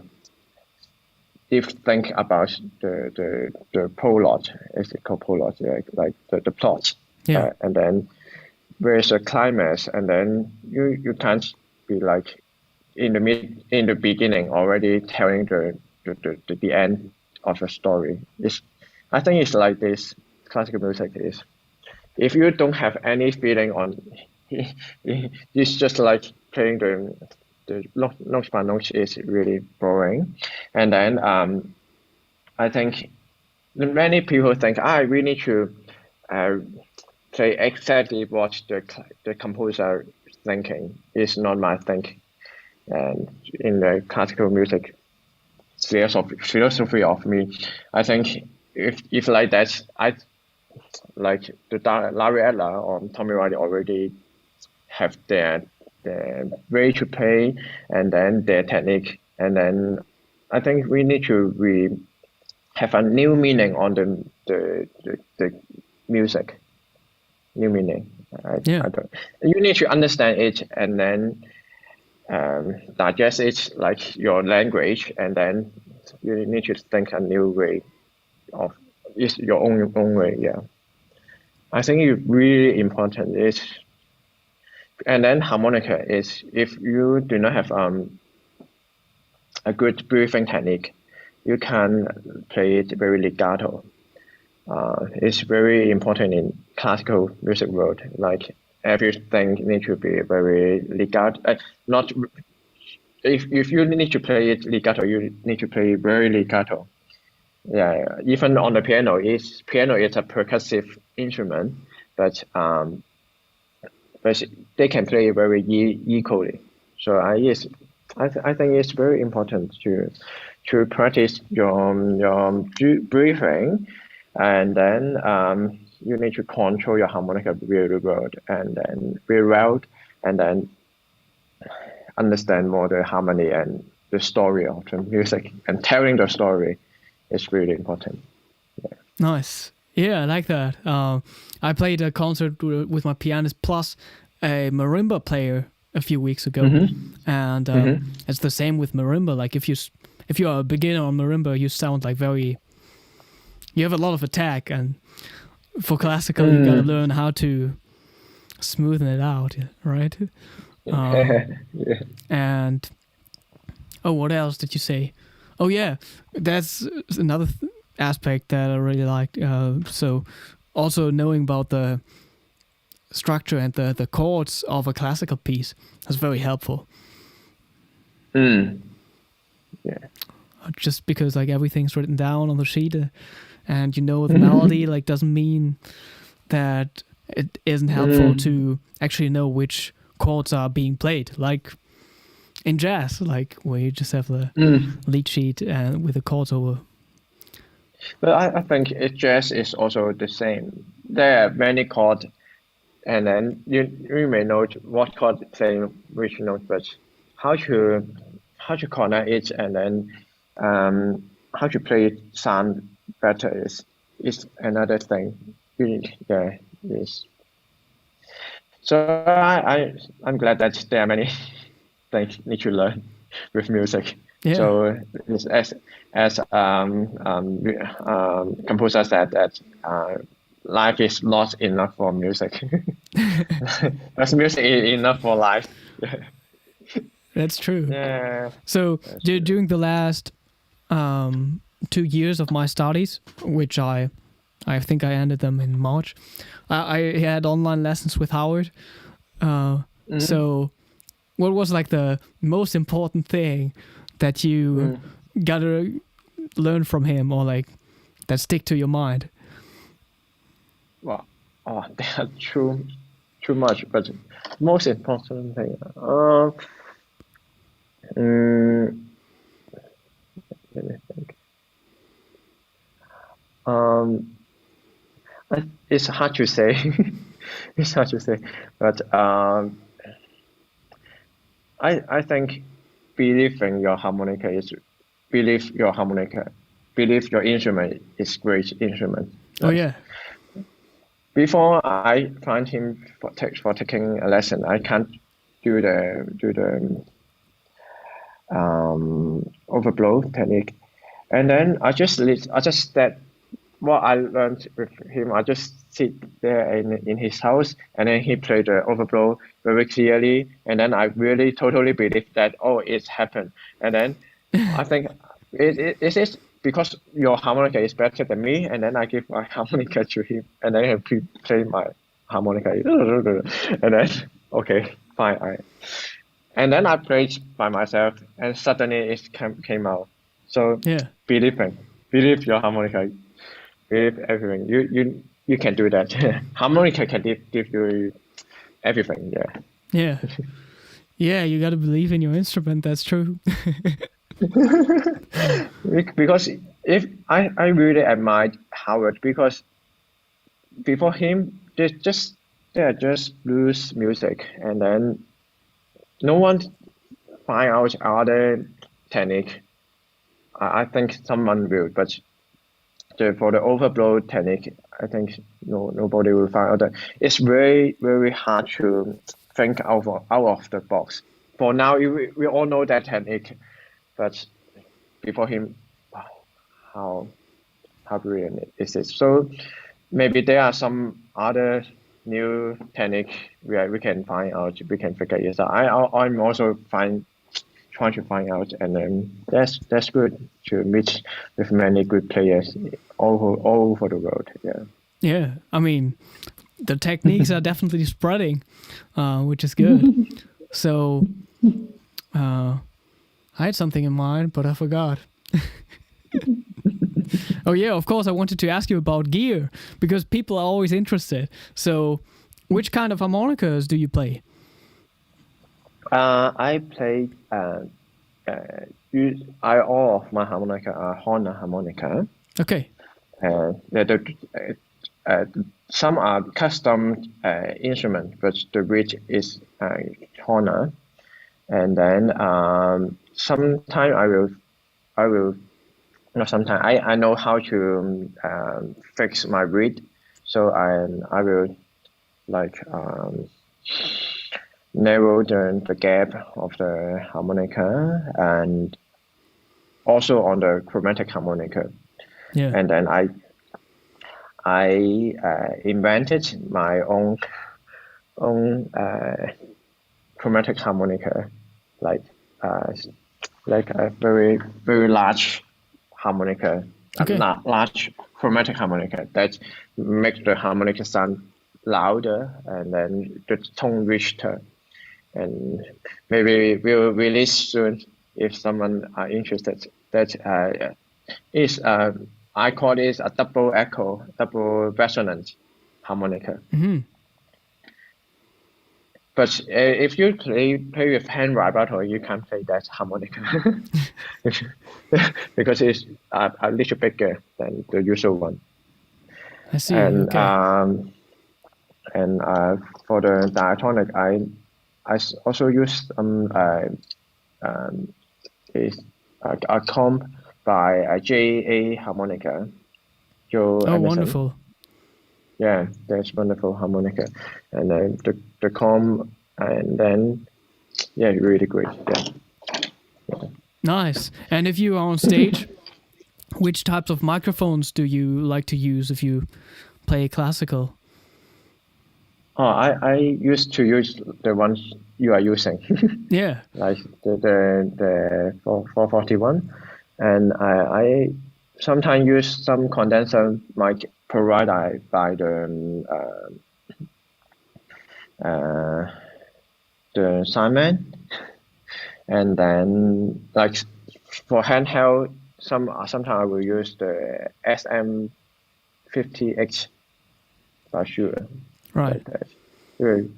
think about the plot. Is it called plot? Yeah, like the plot. Yeah. And then where's the climax, and then you can't be like in the beginning already telling the end of a story. I think it's like this. Classical music is, if you don't have any feeling on, it's just like playing the notes by notes is really boring. And then I think many people think we need to uh, play exactly what the composer thinking. Is not my thinking. And in the classical music philosophy of me, I think if like that, I like the Larry Adler or Tommy Riley already have their way to play and then their technique, and then I think we need to have a new meaning on the music, new meaning. Yeah. I don't. You need to understand it and then digest it like your language, and then you need to think a new way of it's your own way. Yeah, I think it's really important. And then harmonica is if you do not have a good breathing technique, you can play it very legato. It's very important in classical music world. Like everything needs to be very legato. Not if you need to play it legato, you need to play very legato. Yeah, even on the piano is a percussive instrument, but they can play very equally. So I think it's very important to practice your breathing, and then you need to control your harmonica very well, and then understand more the harmony and the story of the music, and telling the story is really important. Yeah. Nice. Yeah, I like that. I played a concert with my pianist plus a marimba player a few weeks ago, and it's the same with marimba. Like if you're a beginner on marimba, you sound like you have a lot of attack, and for classical, you gotta learn how to smoothen it out, right? Yeah. And what else did you say? Oh yeah, that's another aspect that I really like. So also knowing about the structure and the chords of a classical piece is very helpful. Yeah. Just because like everything's written down on the sheet, and you know the melody, like doesn't mean that it isn't helpful to actually know which chords are being played. Like in jazz, like where you just have the lead sheet and with the chords over. But I think jazz is also the same. There are many chords, and then you may know what chord playing which note, but how to connect it, and then how to play it sound better is another thing. Yeah, is. So I'm glad that there are many things need to learn with music. Yeah. So it's as composer said that life is not enough for music. That's music is enough for life. That's true. Yeah. So during the last 2 years of my studies, which I think I ended them in March, I had online lessons with Howard. So what was like the most important thing that you gotta learn from him, or like that stick to your mind? Well, there are too much, but most important thing. Let me think. It's hard to say. It's hard to say, but I think believe your instrument is great instrument. Oh yeah. Before I find him for taking a lesson, I can't do the overblow technique, and then I just that what I learned with him. I just sit there in his house, and then he played the overblow very clearly, and then I really totally believe that it's happened. And then I think it is because your harmonica is better than me, and then I give my harmonica to him, and then he play my harmonica, and then okay, fine. And then I played by myself, and suddenly it came out. So Yeah. believe your harmonica. with everything. You can do that. Harmonica can give you everything. Yeah. Yeah. Yeah, you got to believe in your instrument. That's true. Because if I really admired Howard because before him they're just blues music, and then no one find out other technique. I think someone will, but for the overblow technique, I think nobody will find out that. It's very very hard to think out of the box. For now, we all know that technique, but before him, wow, how brilliant is it? So maybe there are some other new technique where we can find out, we can figure it out. I'm also trying to find out, and that's good to meet with many good players all over the world. Yeah. Yeah, I mean, the techniques are definitely spreading, which is good. So, I had something in mind, but I forgot. Oh yeah, of course, I wanted to ask you about gear, because people are always interested. So, which kind of harmonicas do you play? I play. All of my harmonica are Hohner harmonica. Okay. Some are custom instrument, but the bridge is Hohner. And then sometime I will not sometime I know how to fix my reed, so I will like narrow the gap of the harmonica, and also on the chromatic harmonica. Yeah. And then I invented my own chromatic harmonica, like a very very large harmonica, Okay. a large chromatic harmonica that makes the harmonica sound louder and then the tone richer. And maybe we'll release soon if someone are interested. That is I call it a double echo, double resonant harmonica. Mm-hmm. But if you play with hand vibrato, you can't play that harmonica because it's a little bigger than the usual one. I see. And Okay. For the diatonic, I also use is a comp by a J.A. harmonica. Joe Oh, Emerson. wonderful. Yeah, that's wonderful harmonica, and then the comp, and then yeah, really great. Yeah. Nice. And if you are on stage, which types of microphones do you like to use if you play classical? Oh, I used to use the ones you are using. Yeah. Like the 441, and I sometimes use some condenser mic provided by the Simon, and then like for handheld, sometimes I will use the SM50X for sure. Right. That's very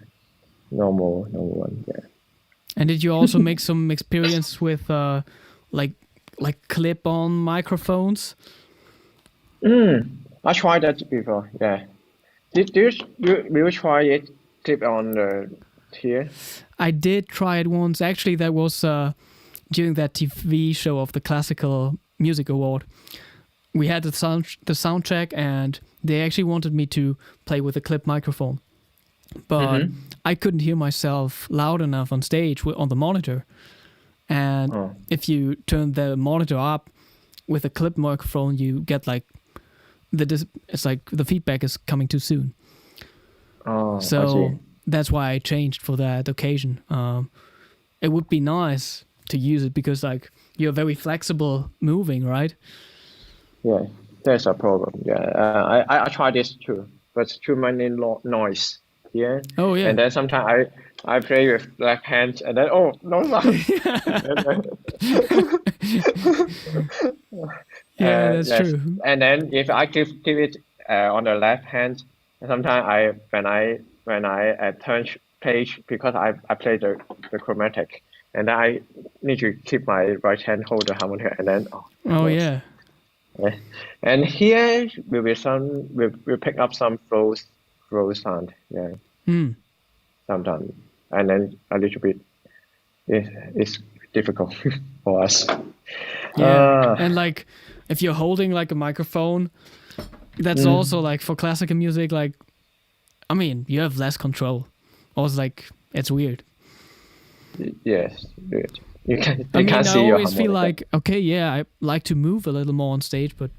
normal one. Yeah. And did you also make some experience with like clip-on microphones? I tried that before. Yeah. Did you try it? Clip on the here. I did try it once. Actually, that was during that TV show of the Classical Music Award. We had the sound check, and they actually wanted me to play with a clip microphone, but I couldn't hear myself loud enough on stage on the monitor. And if you turn the monitor up with a clip microphone, you get like it's like the feedback is coming too soon. Oh, so that's why I changed for that occasion. It would be nice to use it because like you're very flexible moving, right? Yeah, that's a problem. Yeah, I tried this too, but too many noise. Yeah. Oh yeah. And then sometimes I play with black hands, and then no sound. Yeah, that's yes. true. And then if I give it on the left hand, sometimes when I turn page because I play the chromatic, and then I need to keep my right hand hold the harmonica, and then Oh yes. yeah. Yeah. And here will be we'll pick up some flow sound, yeah, sometimes, and then a little bit it's difficult for us. Yeah. And like if you're holding like a microphone, that's also like for classical music, like I mean, you have less control. Or it's like it's weird. Yes, good. You can I see your always feel harmonica. like, okay, yeah, I like to move a little more on stage, but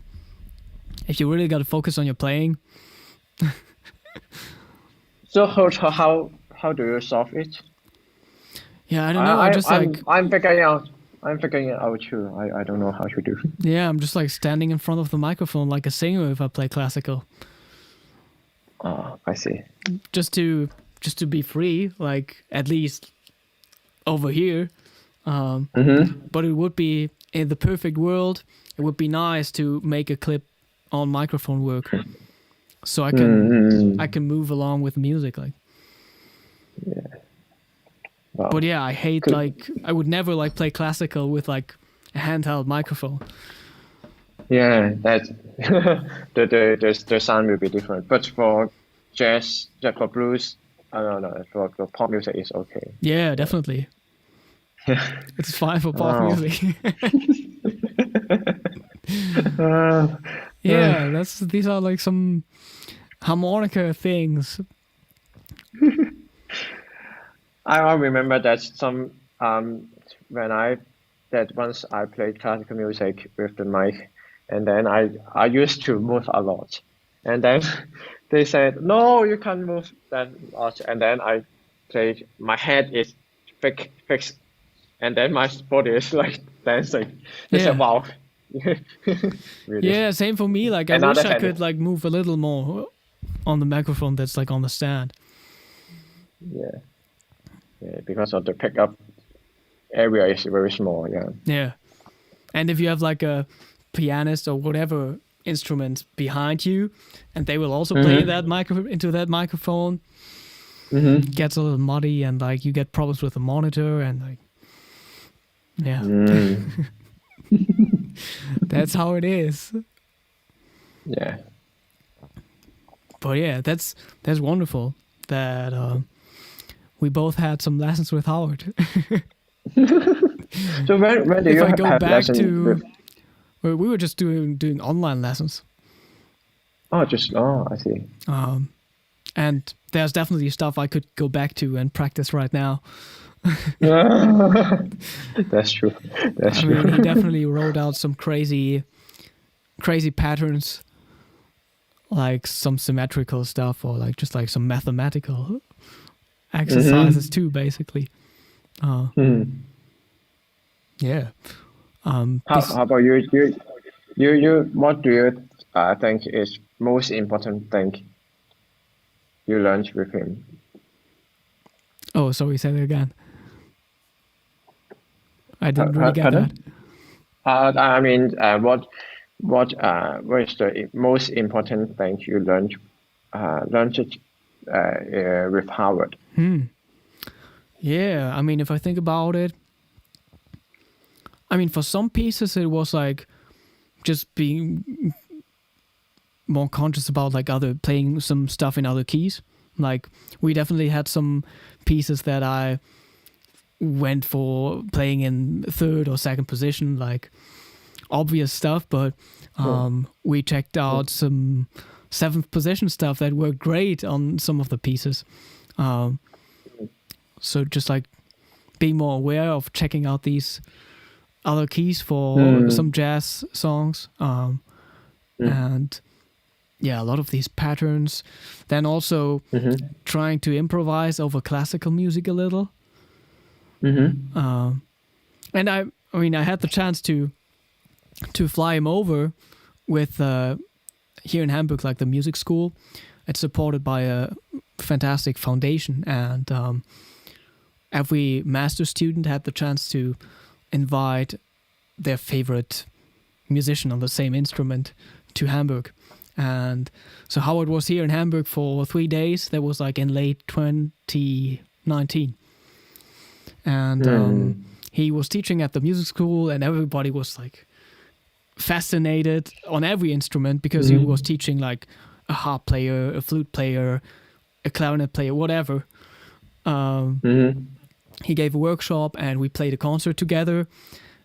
if you really got to focus on your playing, So how do you solve it? yeah, I don't know. I just like, I'm figuring out. I'm figuring it out too. I don't know how to do. yeah, I'm just like standing in front of the microphone like a singer if I play classical, Oh, I see. just to be free, like at least over here. But it would be in the perfect world. It would be nice to make a clip on microphone work, so I can move along with music, like. Wow. But yeah, I hate like I would never like play classical with like a handheld microphone. Yeah, that the sound will be different. But for jazz, for blues, I don't know. For pop music, it's okay. Yeah, definitely. It's fine for pop Wow. music. Yeah, these are like some harmonica things. I remember that that once I played classical music with the mic, and then I used to move a lot, and then they said no, you can't move that much, and then I played. My head is fixed, and then my body is like dancing. They said, Yeah. "Wow." Really. Yeah, same for me. Like I wish Another I hand. could like move a little more on the microphone that's like on the stand. Yeah. Yeah, because of the pickup area is very small. Yeah. Yeah. And if you have like a pianist or whatever instrument behind you, and they will also play that into that microphone, gets a little muddy, and like you get problems with the monitor, and like, yeah, that's how it is. Yeah. But yeah, that's wonderful that we both had some lessons with Howard. So when do If you I go have back lessons to, with? well, we were just doing online lessons. I see. And there's definitely stuff I could go back to and practice right now. That's true. That's I true. mean, he definitely wrote out some crazy patterns, like some symmetrical stuff, or like just like some mathematical exercises too, basically. Yeah. How about you? You what do you think is most important thing you learned with him? Oh, sorry, say that again. I didn't really get that. Pardon? I mean, what is the most important thing you learned with Howard? Yeah, I mean, if I think about it, I mean, for some pieces it was like just being more conscious about like playing some stuff in other keys. Like we definitely had some pieces that I went for playing in third or second position, like obvious stuff, but we checked out some seventh position stuff that worked great on some of the pieces. So just like being more aware of checking out these other keys for some jazz songs, and yeah, a lot of these patterns. Then also trying to improvise over classical music a little. And I mean, I had the chance to fly him over with here in Hamburg, like the music school. It's supported by a fantastic foundation, and every master student had the chance to invite their favorite musician on the same instrument to Hamburg. And so Howard was here in Hamburg for 3 days. That was like in late 2019. And he was teaching at the music school, and everybody was like fascinated on every instrument because he was teaching like a harp player, a flute player, a clarinet player, whatever. He gave a workshop and we played a concert together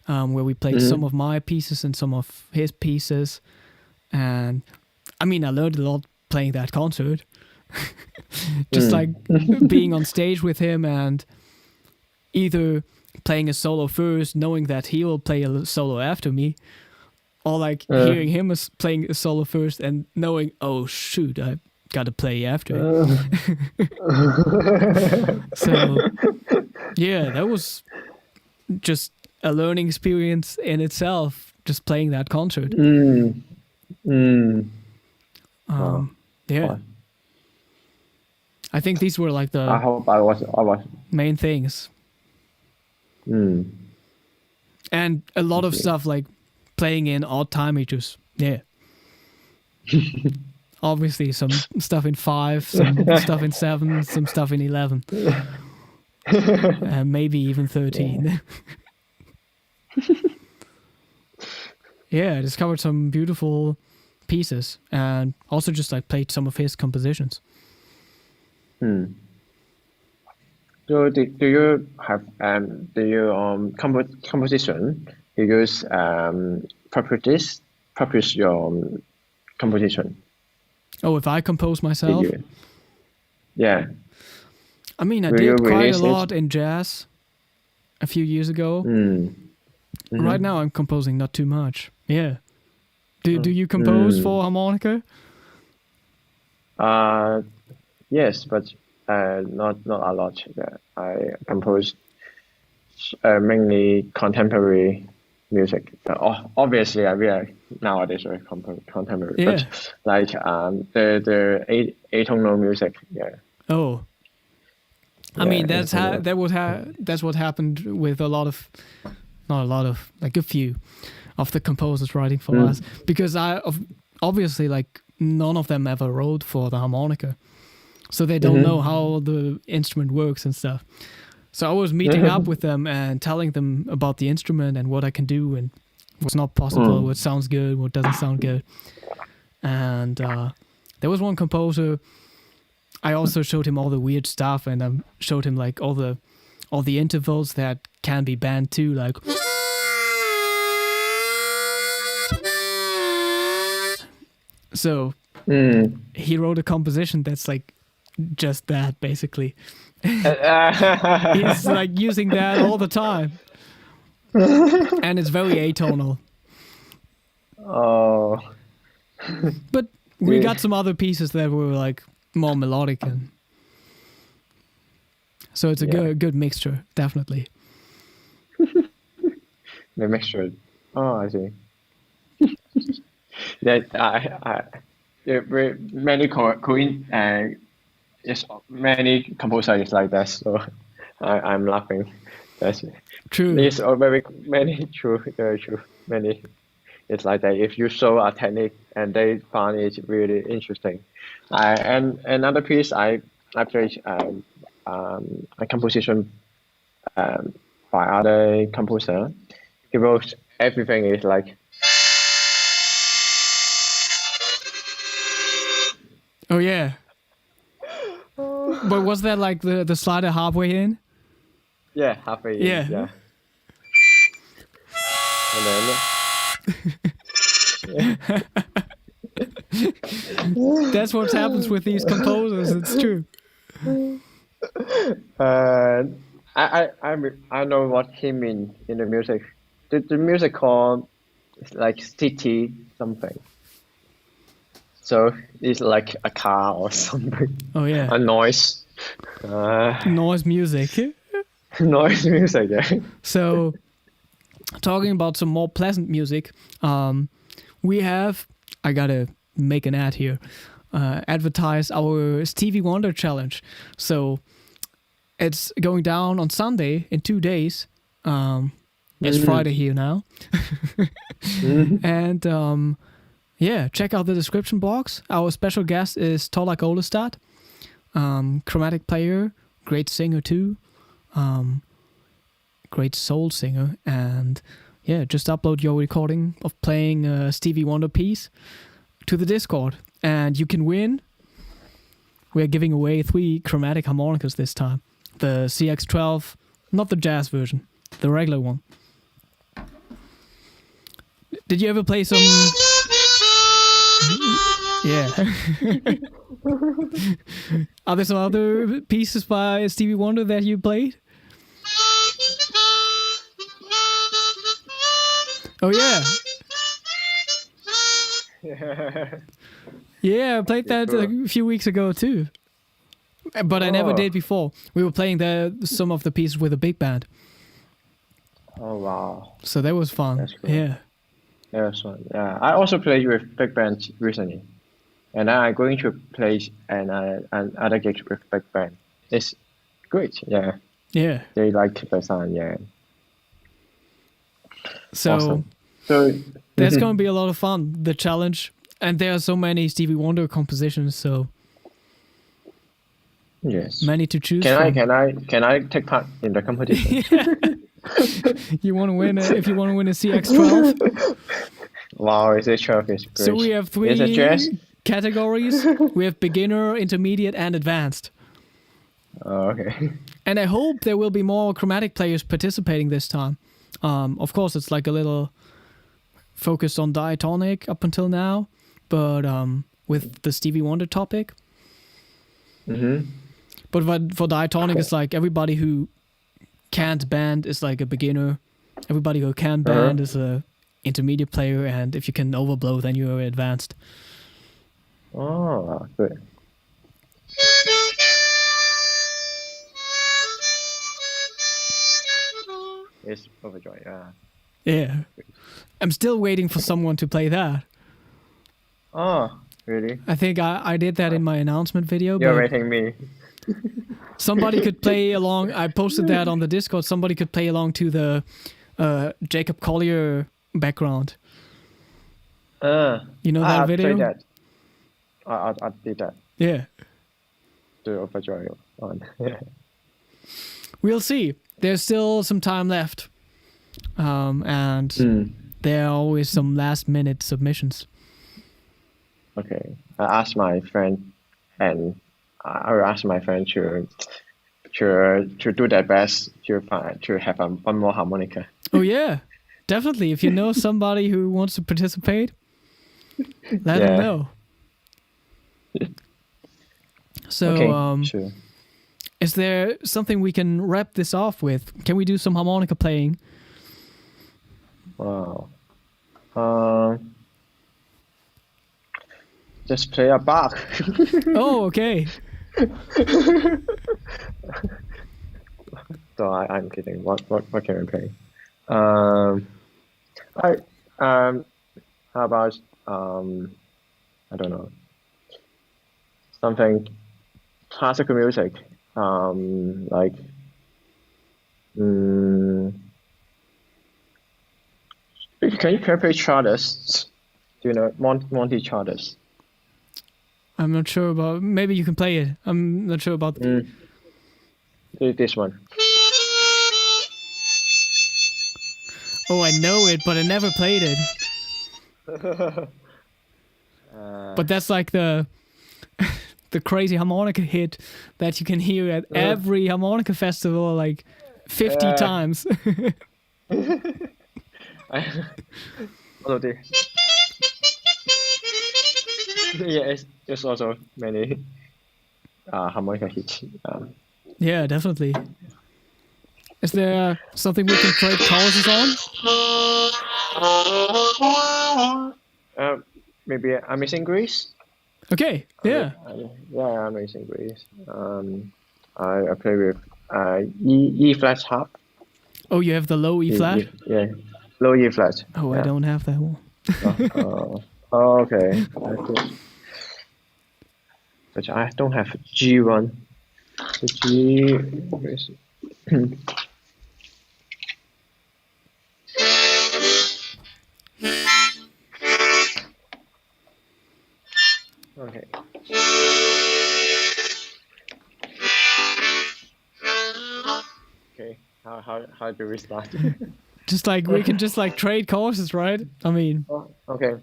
where we played some of my pieces and some of his pieces. And I mean, I learned a lot playing that concert. Just like being on stage with him and either playing a solo first, knowing that he will play a solo after me, or like hearing him playing a solo first and knowing, oh shoot, I got to play after him. So yeah, that was just a learning experience in itself, just playing that concert. Yeah. I think these were like the I hope I was main things. And a lot of stuff like playing in odd timetages. Yeah. Obviously some stuff in 5, some stuff in 7, some stuff in 11. Maybe even 13. Yeah, I discovered some beautiful pieces and also just like played some of his compositions. So do you have composition? You use publish your composition? Oh, if I compose myself? Yeah. I mean, I did quite a lot in jazz a few years ago. Right now I'm composing not too much. Yeah. Do you compose for harmonica? Yes, but not a lot. Yeah. I compose mainly contemporary music. Obviously, we are nowadays very contemporary. Yeah. But like the atonal music. Yeah. Oh. I mean, that's what happened with like a few of the composers writing for us, because obviously like none of them ever wrote for the harmonica, so they don't know how the instrument works and stuff. So I was meeting up with them and telling them about the instrument and what I can do and what's not possible, what sounds good, what doesn't sound good. And there was one composer. I also showed him all the weird stuff, and I showed him like all the intervals that can be banned too, like. So he wrote a composition that's like just that, basically. He's like using that all the time, and it's very atonal. Oh. But we got some other pieces that were like more melodic, and so it's a good mixture, definitely. The mixture. Oh, I see. That many many composers like that, so I'm laughing. That's true. It's very many true, very true. Many, it's like that. If you show a technique and they find it really interesting, and another piece I played a composition by other composer. He wrote everything is like. Oh yeah. But was that like the slider halfway in? Yeah, halfway in. Yeah. And then. That's what happens with these composers. It's true. I know what he means in the music. The music called like city something. So it's like a car or something. Oh yeah. A noise. Noise music. Noise music. Yeah. So, talking about some more pleasant music, we have. I gotta make an ad here. Advertise our Stevie Wonder challenge. So, it's going down on Sunday in 2 days. It's Friday here now. And yeah, check out the description box. Our special guest is Tollak Ollestad, chromatic player, great singer too, great soul singer. And yeah, just upload your recording of playing a Stevie Wonder piece to the Discord, and you can win. We're giving away 3 chromatic harmonicas this time. The CX12, not the jazz version, the regular one. Did you ever play some... Yeah. Are there some other pieces by Stevie Wonder that you played? Oh, yeah. Yeah, I played that a few weeks ago too. But I never did before. We were playing some of the pieces with a big band. Oh, wow. So that was fun. That's cool. Yeah. That was fun. Yeah, I also played with big band recently. And I'm going to play another gig with big band. It's great, yeah. Yeah. They like the sound, yeah. So, awesome. So there's going to be a lot of fun, the challenge. And there are so many Stevie Wonder compositions, so yes, many to choose from. Can I take part in the competition? You want to win if you want to win a CX12? Wow, CX12 is great. So we have 3 categories. We have beginner, intermediate, and advanced. Oh, okay. And I hope there will be more chromatic players participating this time. Of course, it's like a little focused on diatonic up until now, but with the Stevie Wonder topic. Mm-hmm. But for diatonic, it's like everybody who can't band is like a beginner. Everybody who can band is a intermediate player, and if you can overblow, then you're advanced. Oh, good. It's overjoyed, yeah. Yeah. I'm still waiting for someone to play that. Oh, really? I think I did that in my announcement video. You're but rating me. somebody could play along. I posted that on the Discord. Somebody could play along to the Jacob Collier background. You know that video? I played that. I did that. Yeah. The overjoy on. We'll see. There's still some time left. And there are always some last minute submissions. Okay. I asked my friend, and I will ask my friend to do their best to have one more harmonica. Oh yeah, definitely. If you know somebody who wants to participate, let them know. So, okay, sure. Is there something we can wrap this off with? Can we do some harmonica playing? Wow. Just play a Bach. Oh, okay. So I'm kidding. What can we play? How about I don't know, something classical music. Like can you play Charters? Do you know Monty Charters? I'm not sure about. Maybe you can play it. I'm not sure about. This one. Oh, I know it, but I never played it. But that's like the crazy harmonica hit that you can hear at every harmonica festival like 50 times. Yeah, it's also many harmonica hits. Yeah, definitely. Is there something we can trade choruses on? Maybe Amazing Grace. Okay, yeah. Yeah, Amazing Grace. I play with E flat harp. Oh, you have the low E flat? Yeah, low E flat. Oh, yeah. I don't have that one. Okay. But I don't have G1. The G. How do we start? Just like we can just like trade courses, right? I mean, Oh, okay.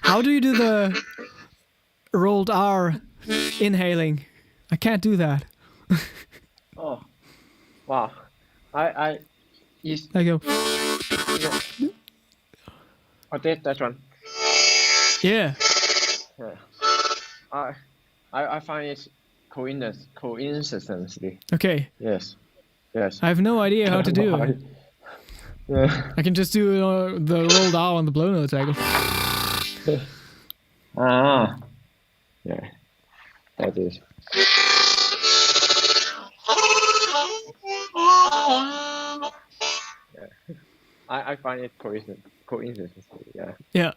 how do you do the rolled R inhaling? I can't do that. Oh, wow. I is I go, oh that one. yeah. Yeah. I find it coincidentally. Okay. Yes. I have no idea how to do it. Yeah. I can just do the rolled R on the blow notes. I go, Ah. Yeah. That is. Yeah. I find it coincidentally. Yeah. yeah.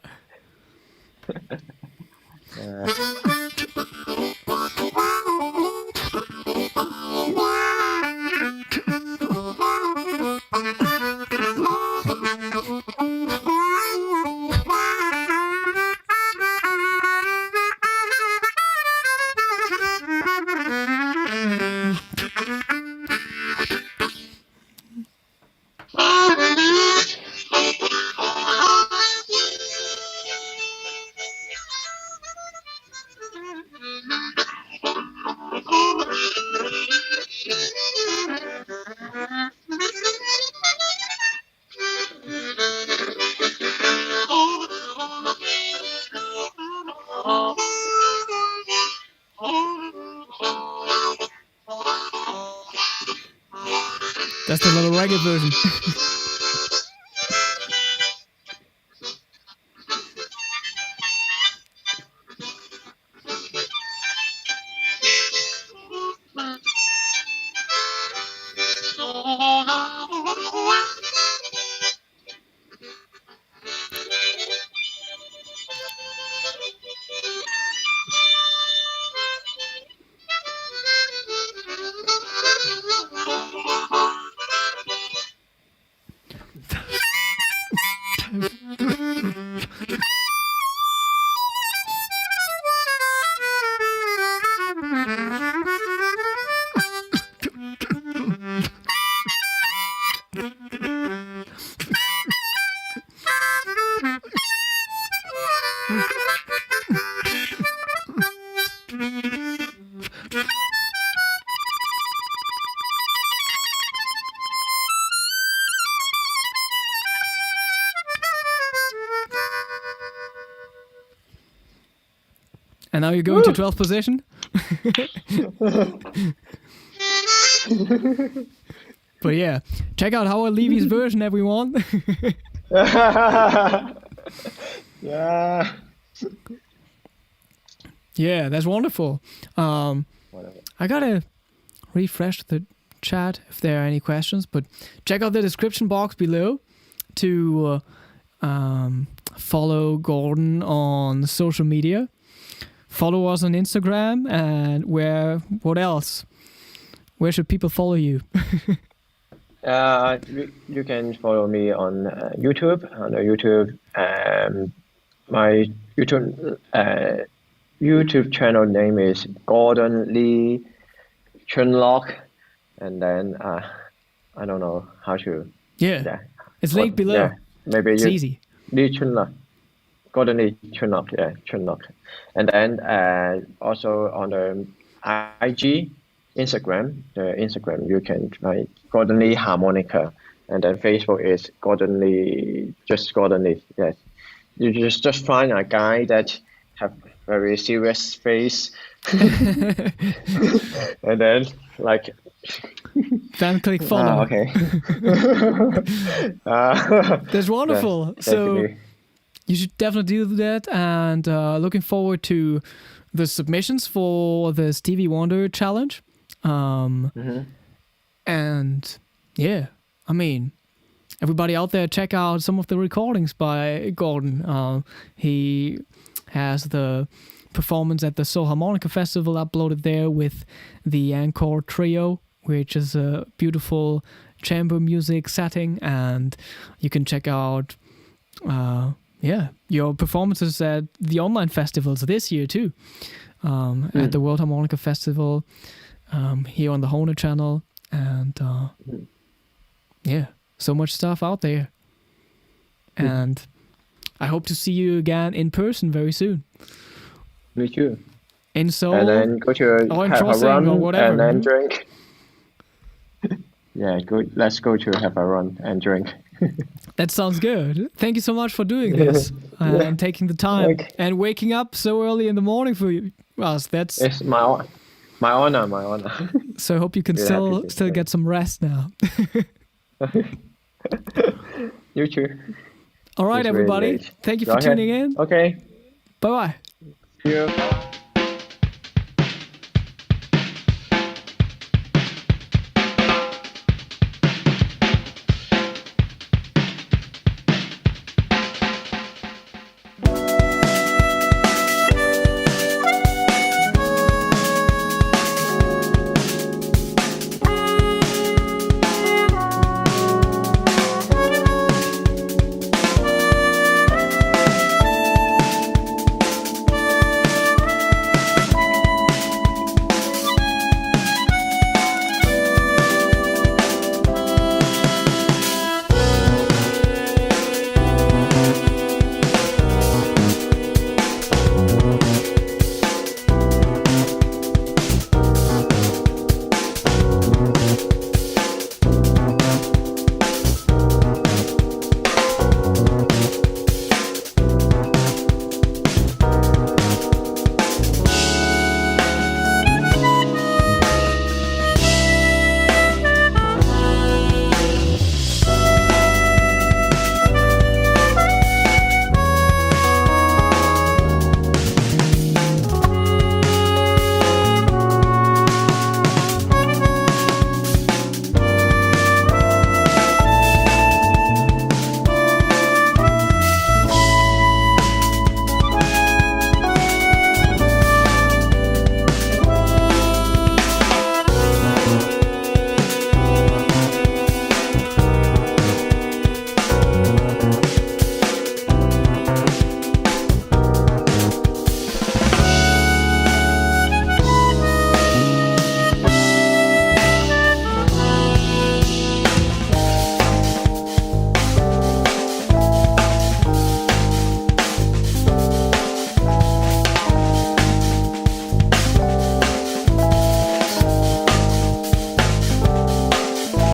That's the little reggae version. And now you're going to 12th position. But yeah, check out Howard Levy's version, everyone. Yeah. Yeah, that's wonderful. Whatever. I gotta refresh the chat if there are any questions, but check out the description box below to follow Gordon on social media. Follow us on Instagram, and what else? Where should people follow you? You can follow me on YouTube. On YouTube, my YouTube channel name is Gordon Lee Chunlock, and then I don't know how to. Yeah. It's linked below. Yeah, maybe it's easy. Lee Chunlock. Gordon Lee Chunlock. Yeah, Chunlock. And then also on the IG, Instagram. The Instagram you can like Gordon Lee Harmonica, and then Facebook is Gordon Lee, just Gordon Lee. Yes, you just find a guy that have very serious face, and then like. Then click follow. Okay. That's wonderful. Yes, so definitely. you should definitely do that. And looking forward to the submissions for the Stevie Wonder challenge. And yeah, I mean, everybody out there, check out some of the recordings by Gordon. He has the performance at the Seoul Harmonica Festival uploaded there with the Encore Trio, which is a beautiful chamber music setting, and you can check out your performances at the online festivals this year too, at the World Harmonica Festival, here on the Hohner channel, and so much stuff out there. And I hope to see you again in person very soon. Me too. In Seoul, And then go to or in have a Chosin run or whatever. and then drink. Yeah, good. Let's go to have a run and drink. That sounds good. Thank you so much for doing this and taking the time and waking up so early in the morning for us. That's It's my honor. My honor. so I hope you can still get some rest now. You too. All right, It's really everybody. late. Thank you Go for ahead. tuning in. Okay. Bye bye. See you.